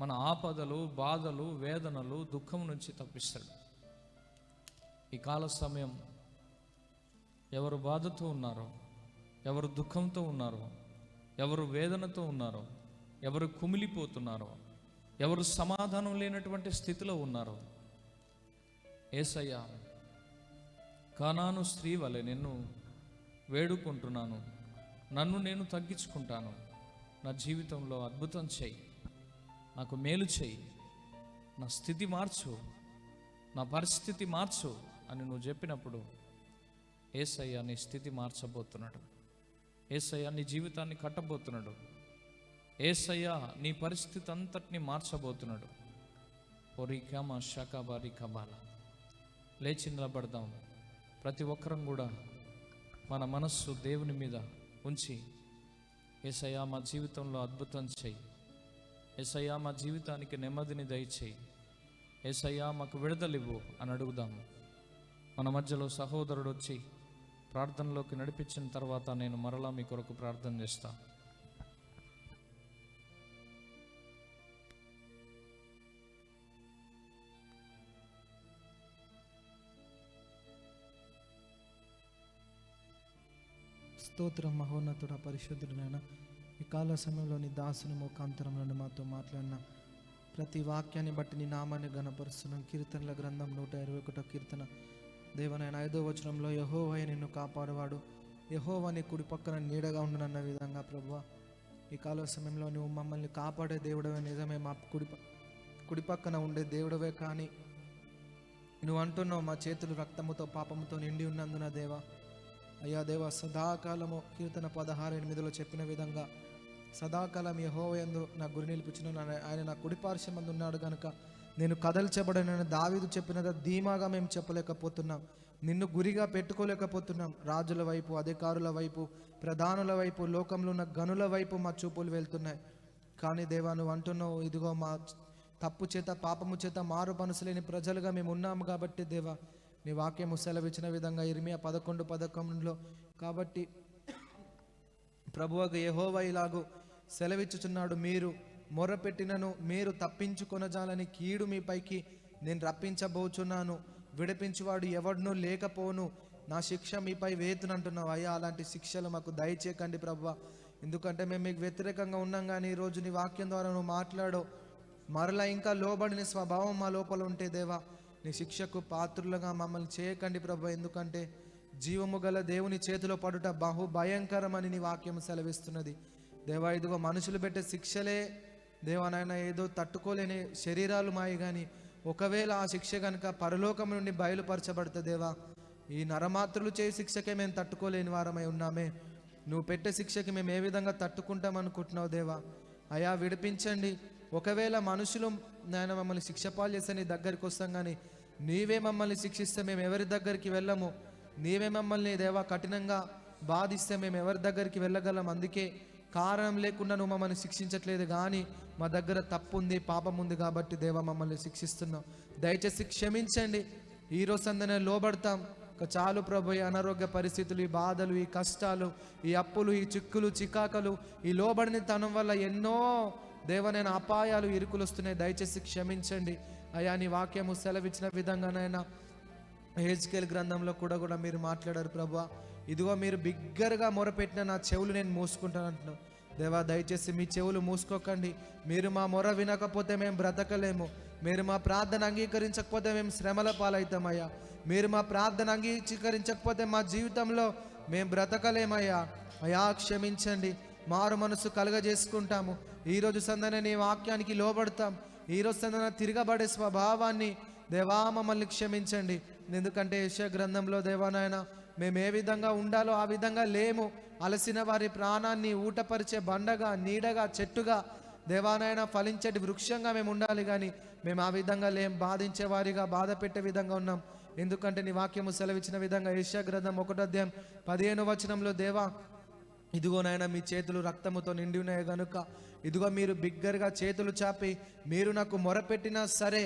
మన ఆపదలు, బాధలు, వేదనలు, దుఃఖం నుంచి తప్పిస్తాడు. ఈ కాల సమయం ఎవరు బాధతో ఉన్నారో, ఎవరు దుఃఖంతో ఉన్నారో, ఎవరు వేదనతో ఉన్నారో, ఎవరు కుమిలిపోతున్నారో, ఎవరు సమాధానం లేనటువంటి స్థితిలో ఉన్నారో, యేసయ్య కానాను స్త్రీ వలె నిన్ను వేడుకుంటున్నాను, నన్ను నేను తగ్గించుకుంటాను, నా జీవితంలో అద్భుతం చెయ్యి, నాకు మేలు చెయ్యి, నా స్థితి మార్చు, నా పరిస్థితి మార్చు అని నువ్వు చెప్పినప్పుడు యేసయ్య నీ స్థితి మార్చబోతున్నాడు. యేసయ్య నీ జీవితాన్ని కట్టబోతున్నాడు. యేసయ్య నీ పరిస్థితి అంతటిని మార్చబోతున్నాడు. ఒరికమా షకబారి కబాల. లేచి నిలబడదాం. ప్రతి ఒక్కరం కూడా మన మనస్సు దేవుని మీద ఉంచి, యేసయ్య మా జీవితంలో అద్భుతం చెయ్యి, యేసయ్య మా జీవితానికి నెమ్మదిని దయచేయి, యేసయ్య మాకు విడుదలివ్వు అని అడుగుదాం. మన మధ్యలో సహోదరుడు వచ్చి ప్రార్థనలోకి నడిపించిన తర్వాత నేను మరలా మీ కొరకు ప్రార్థన చేస్తా. స్తోత్రం మహోన్నతుడ, పరిశుద్ధుడైన ఈ కాల సమయంలో నీ దాసుని ముఖాంతరం నుండి మాతో మాట్లాడిన ప్రతి వాక్యాన్ని బట్టి నీ నామాన్ని గణపరుస్తున్నాం. కీర్తనల గ్రంథం 121 కీర్తన దేవనైన 5వ వచనంలో యెహోవాయే నిన్ను కాపాడువాడు, యెహోవా నీ కుడి పక్కన నీడగా ఉండునన్న విధంగా ప్రభువా ఈ కాల సమయంలో నువ్వు మమ్మల్ని కాపాడే దేవుడవే. నిజమే, మా కుడి పక్కన ఉండే దేవుడవే. కానీ నువ్వు అంటున్నావు మా చేతులు రక్తముతో పాపముతో నిండి ఉన్నందున దేవా, అయ్యా దేవా, సదాకాలము కీర్తన 16:8 చెప్పిన విధంగా సదాకాలం యెహోవాయందు నా గురి నిలిపించిన ఆయన నా కుడి పార్శ్వమందు ఉన్నాడు కనుక నేను కదల్చబడనని దావీదు చెప్పినదా ధీమాగా మేము చెప్పలేకపోతున్నాం. నిన్ను గురిగా పెట్టుకోలేకపోతున్నాం. రాజుల వైపు, అధికారుల వైపు, ప్రధానుల వైపు, లోకంలో ఉన్న గనుల వైపు మా చూపులు వెళ్తున్నాయి. కానీ దేవా నువ్వు అంటున్నావు, ఇదిగో మా తప్పు చేత పాపము చేత మారు మనసు లేని ప్రజలుగా మేము ఉన్నాము కాబట్టి దేవా నీ వాక్యము సెలవిచ్చిన విధంగా ఇర్మియా 11:11 కాబట్టి ప్రభువుకు యెహోవా ఇలాగు సెలవిచ్చుచున్నాడు, మీరు మొరపెట్టినను మీరు తప్పించుకొనజాలని కీడు మీ పైకి నేను రప్పించబోచున్నాను, విడిపించువాడు ఎవడునూ లేకపోను, నా శిక్ష మీపై వేతునంటున్నావు. అయ్యా అలాంటి శిక్షలు మాకు దయచేయకండి ప్రభువా, ఎందుకంటే మేము మీకు వ్యతిరేకంగా ఉన్నాం. కానీ ఈరోజు నీ వాక్యం ద్వారా నువ్వు మాట్లాడో మరలా ఇంకా లోబడిన స్వభావం మా లోపల ఉంటే దేవా నీ శిక్షకు పాత్రులుగా మమ్మల్ని చేయకండి ప్రభు. ఎందుకంటే జీవము గల దేవుని చేతిలో పడుట బహు భయంకరమని నీ వాక్యం సెలవిస్తున్నది దేవా. ఇదిగో మనుషులు పెట్టే శిక్షలే దేవానైనా ఏదో తట్టుకోలేని శరీరాలు మాయి, కానీ ఒకవేళ ఆ శిక్ష కనుక పరలోకం నుండి బయలుపరచబడుతుంది దేవా, ఈ నరమాత్రులు చేయి శిక్షకే మేము తట్టుకోలేని వారమై ఉన్నామే. నువ్వు పెట్టే శిక్షకి మేము ఏ విధంగా తట్టుకుంటాం అనుకుంటున్నావు దేవా. అయా విడిపించండి. ఒకవేళ మనుషులు నాయన మమ్మల్ని శిక్షపాలు చేస్తే నీ దగ్గరికి వస్తాం, కానీ నీవే మమ్మల్ని శిక్షిస్తే మేము ఎవరి దగ్గరికి వెళ్ళము. నీవే మమ్మల్ని దేవా కఠినంగా బాధిస్తే మేము ఎవరి దగ్గరికి వెళ్ళగలం. అందుకే కారణం లేకుండా నువ్వు మమ్మల్ని శిక్షించట్లేదు, కానీ మా దగ్గర తప్పు ఉంది, పాపం ఉంది కాబట్టి దేవా మమ్మల్ని శిక్షిస్తున్నావు. దయచేసి క్షమించండి. ఈరోజు సందనే లోబడతాం. చాలు ప్రభు, ఈ అనారోగ్య పరిస్థితులు, ఈ బాధలు, ఈ కష్టాలు, ఈ అప్పులు, ఈ చిక్కులు చికాకలు, ఈ లోబడిన తనం వల్ల ఎన్నో దేవనైనా అపాయాలు ఇరుకులు వస్తున్నాయి. దయచేసి క్షమించండి అయ్యా. నీ వాక్యము సెలవిచ్చిన విధంగానైనా హెజ్కేల్ గ్రంథంలో కూడా మీరు మాట్లాడారు ప్రభా. ఇదిగో మీరు బిగ్గరగా మొరపెట్టిన నా చెవులు నేను మూసుకుంటాను అంటున్నావు దేవా. దయచేసి మీ చెవులు మూసుకోకండి. మీరు మా మొర వినకపోతే మేము బ్రతకలేము. మీరు మా ప్రార్థన అంగీకరించకపోతే మేము శ్రమల పాలవుతామయ్యా. మీరు మా ప్రార్థన అంగీకరించకపోతే మా జీవితంలో మేము బ్రతకలేమయ్యా. అయ్యా క్షమించండి. మారు మనసు కలగజేసుకుంటాము. ఈరోజు సందనే నీ వాక్యానికి లోబడతాం. ఈరోజు తన తిరగబడే స్వభావాన్ని దేవా మమ్మల్ని క్షమించండి. ఎందుకంటే యెషయా గ్రంథంలో దేవా నాయన మేము ఏ విధంగా ఉండాలో ఆ విధంగా లేము. అలసిన వారి ప్రాణాన్ని ఊటపరిచే బండగా, నీడగా, చెట్టుగా దేవానాయన ఫలించేటి వృక్షంగా మేము ఉండాలి, కానీ మేము ఆ విధంగా లేం. బాధించే వారిగా, బాధ పెట్టే విధంగా ఉన్నాం. ఎందుకంటే నీ వాక్యము సెలవిచ్చిన విధంగా యెషయా గ్రంథం 1:15 దేవా ఇదిగో నాయన మీ చేతులు రక్తముతో నిండి ఉన్నాయి గనుక ఇదిగో మీరు బిగ్గరగా చేతులు చాపి మీరు నాకు మొరపెట్టినా సరే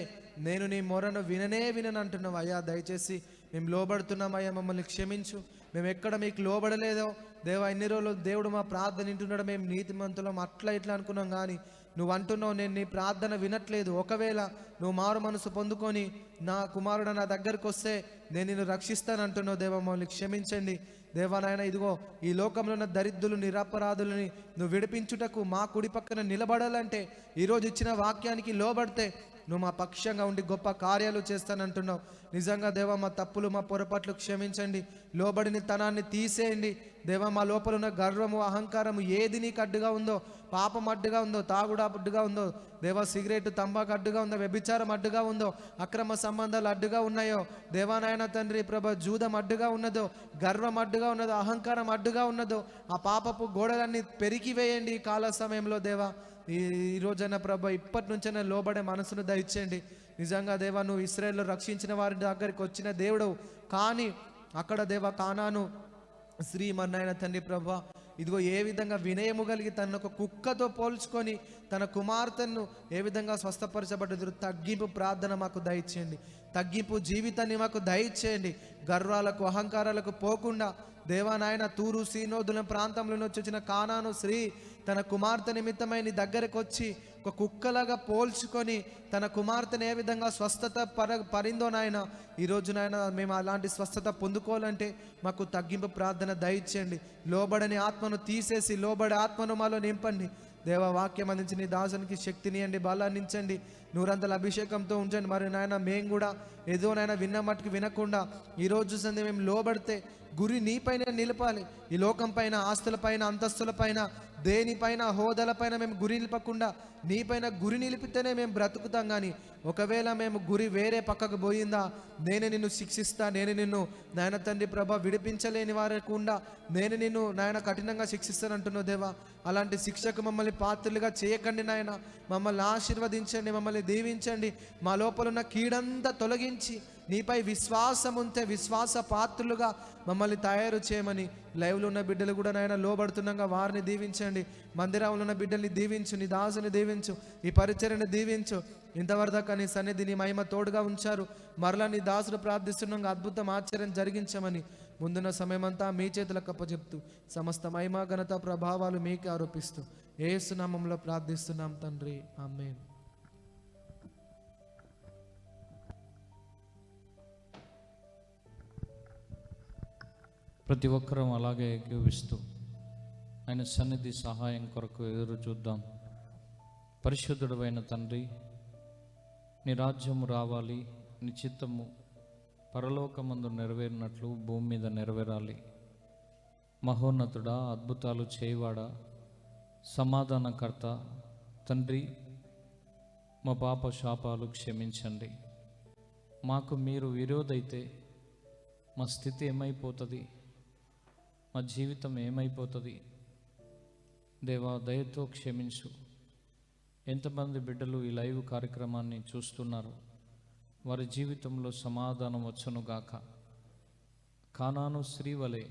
నేను నీ మొరను వినను అంటున్నావు. అయ్యా దయచేసి మేము లోబడుతున్నాం అయ్యా, మమ్మల్ని క్షమించు. మేము ఎక్కడ మీకు లోబడలేదో దేవా, ఇన్ని రోజులు దేవుడు మా ప్రార్థన వింటున్నాడు, మేము నీతిమంతులం అట్లా ఇట్లా అనుకున్నాం, కానీ నువ్వు అంటున్నావు నేను నీ ప్రార్థన వినట్లేదు. ఒకవేళ నువ్వు మారు మనసు పొందుకొని నా కుమారుడు నా దగ్గరకు వస్తే నేను నిన్ను రక్షిస్తానంటున్నావు. దేవా మమ్మల్ని క్షమించండి దేవా నాయన. ఇదిగో ఈ లోకంలో ఉన్న దరిద్రులు, నిరపరాధులని నువ్వు విడిపించుటకు మా కుడి పక్కన నిలబడాలంటే ఈరోజు ఇచ్చిన వాక్యానికి లోబడితే నువ్వు మా పక్షంగా ఉండి గొప్ప కార్యాలు చేస్తానంటున్నావు. నిజంగా దేవా మా తప్పులు, మా పొరపాట్లు క్షమించండి. లోబడిని తనాన్ని తీసేయండి దేవా. మా లోపల ఉన్న గర్వము, అహంకారము ఏది నీకు అడ్డుగా ఉందో, పాపం అడ్డుగా ఉందో, తాగుడు అడ్డుగా ఉందో దేవా, సిగరెట్ తంబాకు అడ్డుగా ఉందో, వ్యభిచారం అడ్డుగా ఉందో, అక్రమ సంబంధాలు అడ్డుగా ఉన్నాయో దేవా నాయన తండ్రి ప్రభ, జూదం అడ్డుగా ఉన్నదో, గర్వం అడ్డుగా ఉన్నదో, అహంకారం అడ్డుగా ఉన్నదో ఆ పాపపు గోడలన్నీ పెరిగివేయండి ఈ కాల సమయంలో దేవా. ఈ రోజైనా ప్రభ ఇప్పటి నుంచైనా లోబడే మనసును దయచేయండి. నిజంగా దేవా నువ్వు ఇశ్రాయేలును రక్షించిన వారి దగ్గరికి వచ్చిన దేవుడు, కానీ అక్కడ దేవా కానాను స్త్రీ మన్నాయన తండ్రి ప్రభా ఇదిగో ఏ విధంగా వినయము కలిగి తన ఒక కుక్కతో పోల్చుకొని తన కుమార్తెను ఏ విధంగా స్వస్థపరచబడ్డదు. తగ్గింపు ప్రార్థన మాకు దయచేయండి, తగ్గింపు జీవితాన్ని మాకు దయచేయండి. గర్వాలకు, అహంకారాలకు పోకుండా దేవా నాయన తూరు సీనోదుల ప్రాంతంలో నుంచి వచ్చిన కానాను స్త్రీ తన కుమార్తె నిమిత్తమై నీ దగ్గరకు వచ్చి ఒక కుక్కలాగా పోల్చుకొని తన కుమార్తెను ఏ విధంగా స్వస్థత పరిందో నాయన, ఈరోజు నాయన మేము అలాంటి స్వస్థత పొందుకోవాలంటే మాకు తగ్గింపు ప్రార్థన దయచేయండి. లోబడని ఆత్మను తీసేసి లోబడే ఆత్మను మాలో నింపండి దేవా. వాక్యం అందించి నీ దాసునికి శక్తిని అండి, బలాన్నించండి, నూరంతల అభిషేకంతో ఉంచండి. మరి నాయన మేము కూడా ఏదో నాయన విన్న మట్టుకు వినకుండా ఈరోజు సంది మేము లోబడితే గురి నీపైన నిలపాలి. ఈ లోకం పైన, ఆస్తులపైన, అంతస్తులపైన, దేనిపైన, హోదాలపైన మేము గురి నిలపకుండా నీపైన గురి నిలిపితేనే మేము బ్రతుకుతాం. కానీ ఒకవేళ మేము గురి వేరే పక్కకు పోయిందా నేను నిన్ను శిక్షిస్తా, నేను నిన్ను నాయన తండ్రి ప్రభ విడిపించలేని వారకుండా నేను నిన్ను నాయన కఠినంగా శిక్షిస్తానంటున్నావు దేవా. అలాంటి శిక్షకు మమ్మల్ని పాత్రలుగా చేయకండి నాయన. మమ్మల్ని ఆశీర్వదించండి, మమ్మల్ని దీవించండి. మా లోపల ఉన్న కీడంతా తొలగించి నీపై విశ్వాసం ఉంటే విశ్వాస పాత్రులుగా మమ్మల్ని తయారు చేయమని లైవ్లో ఉన్న బిడ్డలు కూడా నాయన లోబడుతున్నాగా వారిని దీవించండి. మందిరంలో ఉన్న బిడ్డల్ని దీవించు, నీ దాసుని దీవించు, ఈ పరిచర్యను దీవించు. ఇంతవరదాకా నీ సన్నిధి, నీ మహిమ తోడుగా ఉంచారు. మరలా నీ దాసుడు ప్రార్థిస్తున్నాగా అద్భుతం, ఆశ్చర్యం జరిగించమని ముందున్న సమయమంతా మీ చేతులకు అప్పచెప్తూ సమస్త మహిమ, ఘనత, ప్రభావాలు మీకే ఆరోపిస్తూ యేసు నామములో ప్రార్థిస్తున్నాం తండ్రి, ఆమేన్. ప్రతి ఒక్కరూ అలాగే ఏకీవిస్తూ ఆయన సన్నిధి సహాయం కొరకు ఎదురు చూద్దాం. పరిశుద్ధుడైన తండ్రి, నీ రాజ్యము రావాలి, నీ చిత్తము పరలోకమందు నెరవేరినట్లు భూమి మీద నెరవేరాలి. మహోన్నతుడా, అద్భుతాలు చేయవాడా, సమాధానకర్త తండ్రి, మా పాప శాపాలు క్షమించండి. మాకు మీరు విరోధైతే మా స్థితి ఏమైపోతుంది, మా జీవితం ఏమైపోతుంది దేవా, దయతో క్షమించు. ఎంతమంది బిడ్డలు ఈ లైవ్ కార్యక్రమాన్ని చూస్తున్నారు, వారి జీవితంలో సమాధానం వచ్చునుగాక. కానాను స్త్రీ వలె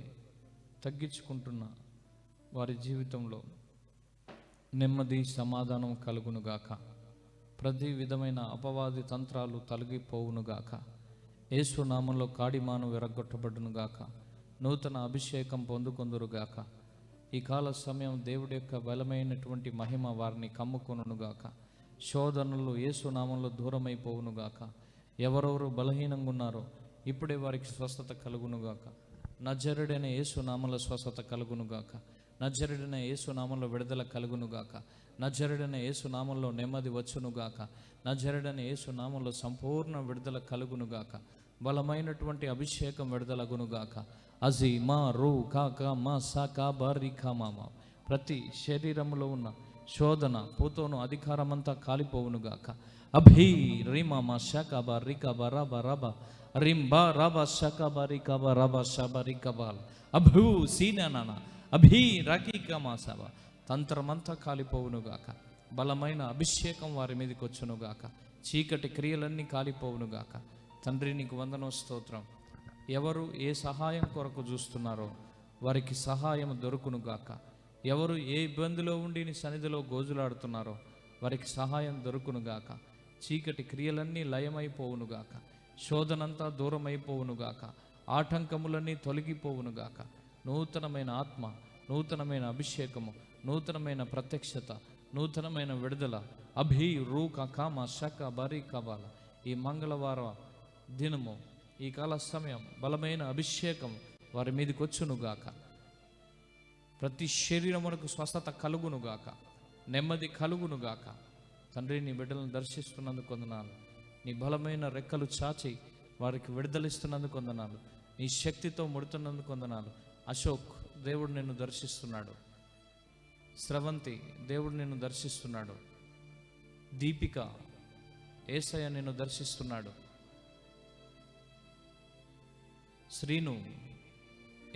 తగ్గించుకుంటున్న వారి జీవితంలో నెమ్మది, సమాధానం కలుగునుగాక. ప్రతి విధమైన అపవాది తంత్రాలు తొలగిపోవునుగాక. యేసు నామంలో కాడిమాను విరగొట్టబడునుగాక. నూతన అభిషేకం పొందుకొందురుగాక. ఈ కాల సమయం దేవుడి యొక్క బలమైనటువంటి మహిమ వారిని కమ్ముకొనుగాక. శోధనలు యేసు నామంలో దూరమైపోవునుగాక. ఎవరెవరు బలహీనంగా ఉన్నారో ఇప్పుడే వారికి స్వస్థత కలుగునుగాక. నజరుడైన యేసు నామంలో స్వస్థత కలుగునుగాక. నజరుడైన యేసు నామంలో విడుదల కలుగునుగాక. నజరుడైన యేసు నామంలో నెమ్మది వచ్చునుగాక. నజరుడైన యేసు నామంలో సంపూర్ణ విడుదల కలుగునుగాక. బలమైనటువంటి అభిషేకం విడుదలగునుగాక. అజి మా రూ కాక మా సాకా బారి కామామ. ప్రతి శరీరంలో ఉన్న శోధన పూతోను అధికారమంతా కాలిపోవునుగాక. అభి రిమా షకబా రికబా రబా రబా రింబా రబా షకబా రికబా రబా షబా రికబాల్ అభూ సీనానా అభి రకీకమా సభ తంత్రమంతా కాలిపోవునుగాక. బలమైన అభిషేకం వారి మీదకి వచ్చునుగాక. చీకటి క్రియలన్నీ కాలిపోవునుగాక. తండ్రి నీకు వందనం, స్తోత్రం. ఎవరు ఏ సహాయం కొరకు చూస్తున్నారో వారికి సహాయం దొరుకునుగాక. ఎవరు ఏ ఇబ్బందిలో ఉండి నీ సన్నిధిలో గోజులాడుతున్నారో వారికి సహాయం దొరుకునుగాక. చీకటి క్రియలన్నీ లయమైపోవునుగాక. శోధనంతా దూరమైపోవునుగాక. ఆటంకములన్నీ తొలగిపోవునుగాక. నూతనమైన ఆత్మ, నూతనమైన అభిషేకము, నూతనమైన ప్రత్యక్షత, నూతనమైన విడుదల అభి రూక కామ శక బరి కబాల ఈ మంగళవారం దినము, ఈ కాల సమయం బలమైన అభిషేకం వారి మీదకి వచ్చునుగాక. ప్రతి శరీరమునకు స్వస్థత కలుగునుగాక, నెమ్మది కలుగునుగాక. తండ్రి, నీ బిడ్డలను దర్శిస్తున్నందుకు వందనాలు. నీ బలమైన రెక్కలు చాచి వారికి విడుదలిస్తున్నందుకు వందనాలు. నీ శక్తితో ముడుతున్నందుకు వందనాలు. అశోక్, దేవుడు నిన్ను దర్శిస్తున్నాడు. స్రవంతి, దేవుడు నిన్ను దర్శిస్తున్నాడు. దీపిక, యేసయ్య నిన్ను దర్శిస్తున్నాడు. శ్రీను,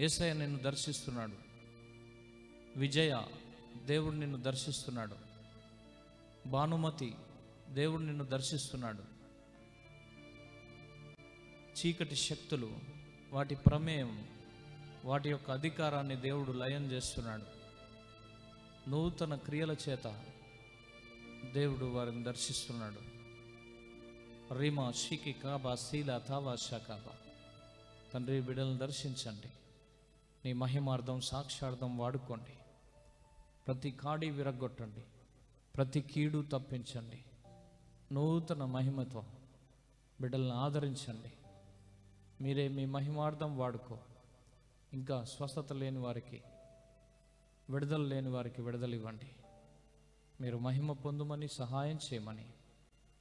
యేసయ్య నిన్ను దర్శిస్తున్నాడు. విజయ, దేవుడు నిన్ను దర్శిస్తున్నాడు. భానుమతి, దేవుడు నిన్ను దర్శిస్తున్నాడు. చీకటి శక్తులు, వాటి ప్రమేయం, వాటి యొక్క అధికారాన్ని దేవుడు లయం చేస్తున్నాడు. నూతన క్రియల చేత దేవుడు వారిని దర్శిస్తున్నాడు. రీమా షికి కాబా శీలా తావా షకాబా. తండ్రి, బిడ్డలను దర్శించండి. నీ మహిమార్థం, సాక్షార్థం వాడుకోండి. ప్రతి కాడి విరగొట్టండి. ప్రతి కీడు తప్పించండి. నూతన మహిమతో బిడ్డలను ఆదరించండి. మీరే మీ మహిమార్థం వాడుకో. ఇంకా స్వస్థత లేని వారికి, విడుదల లేని వారికి విడుదల ఇవ్వండి. మీరు మహిమ పొందుమని, సహాయం చేయమని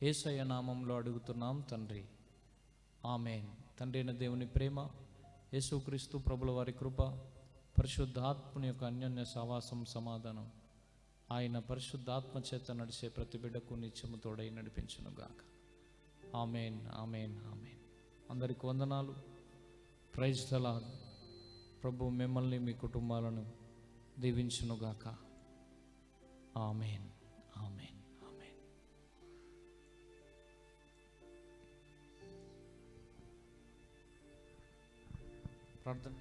యేసయ్య నామంలో అడుగుతున్నాం తండ్రి, ఆమేన్. తండ్రి అయిన దేవుని ప్రేమ, యేసుక్రీస్తు ప్రభుల వారి కృప, పరిశుద్ధాత్మని యొక్క అన్యోన్య సహవాసం, సమాధానం ఆయన పరిశుద్ధాత్మ చేత నడిచే ప్రతి బిడ్డకు నిత్యము తోడై నడిపించునుగాక. ఆమేన్, ఆమేన్, ఆమేన్. అందరికి వందనాలు. Praise the lord. ప్రభు మిమ్మల్ని, మీ కుటుంబాలను దీవించునుగాక. ఆమేన్, ఆమేన్, ఆమేన్. ప్రార్థన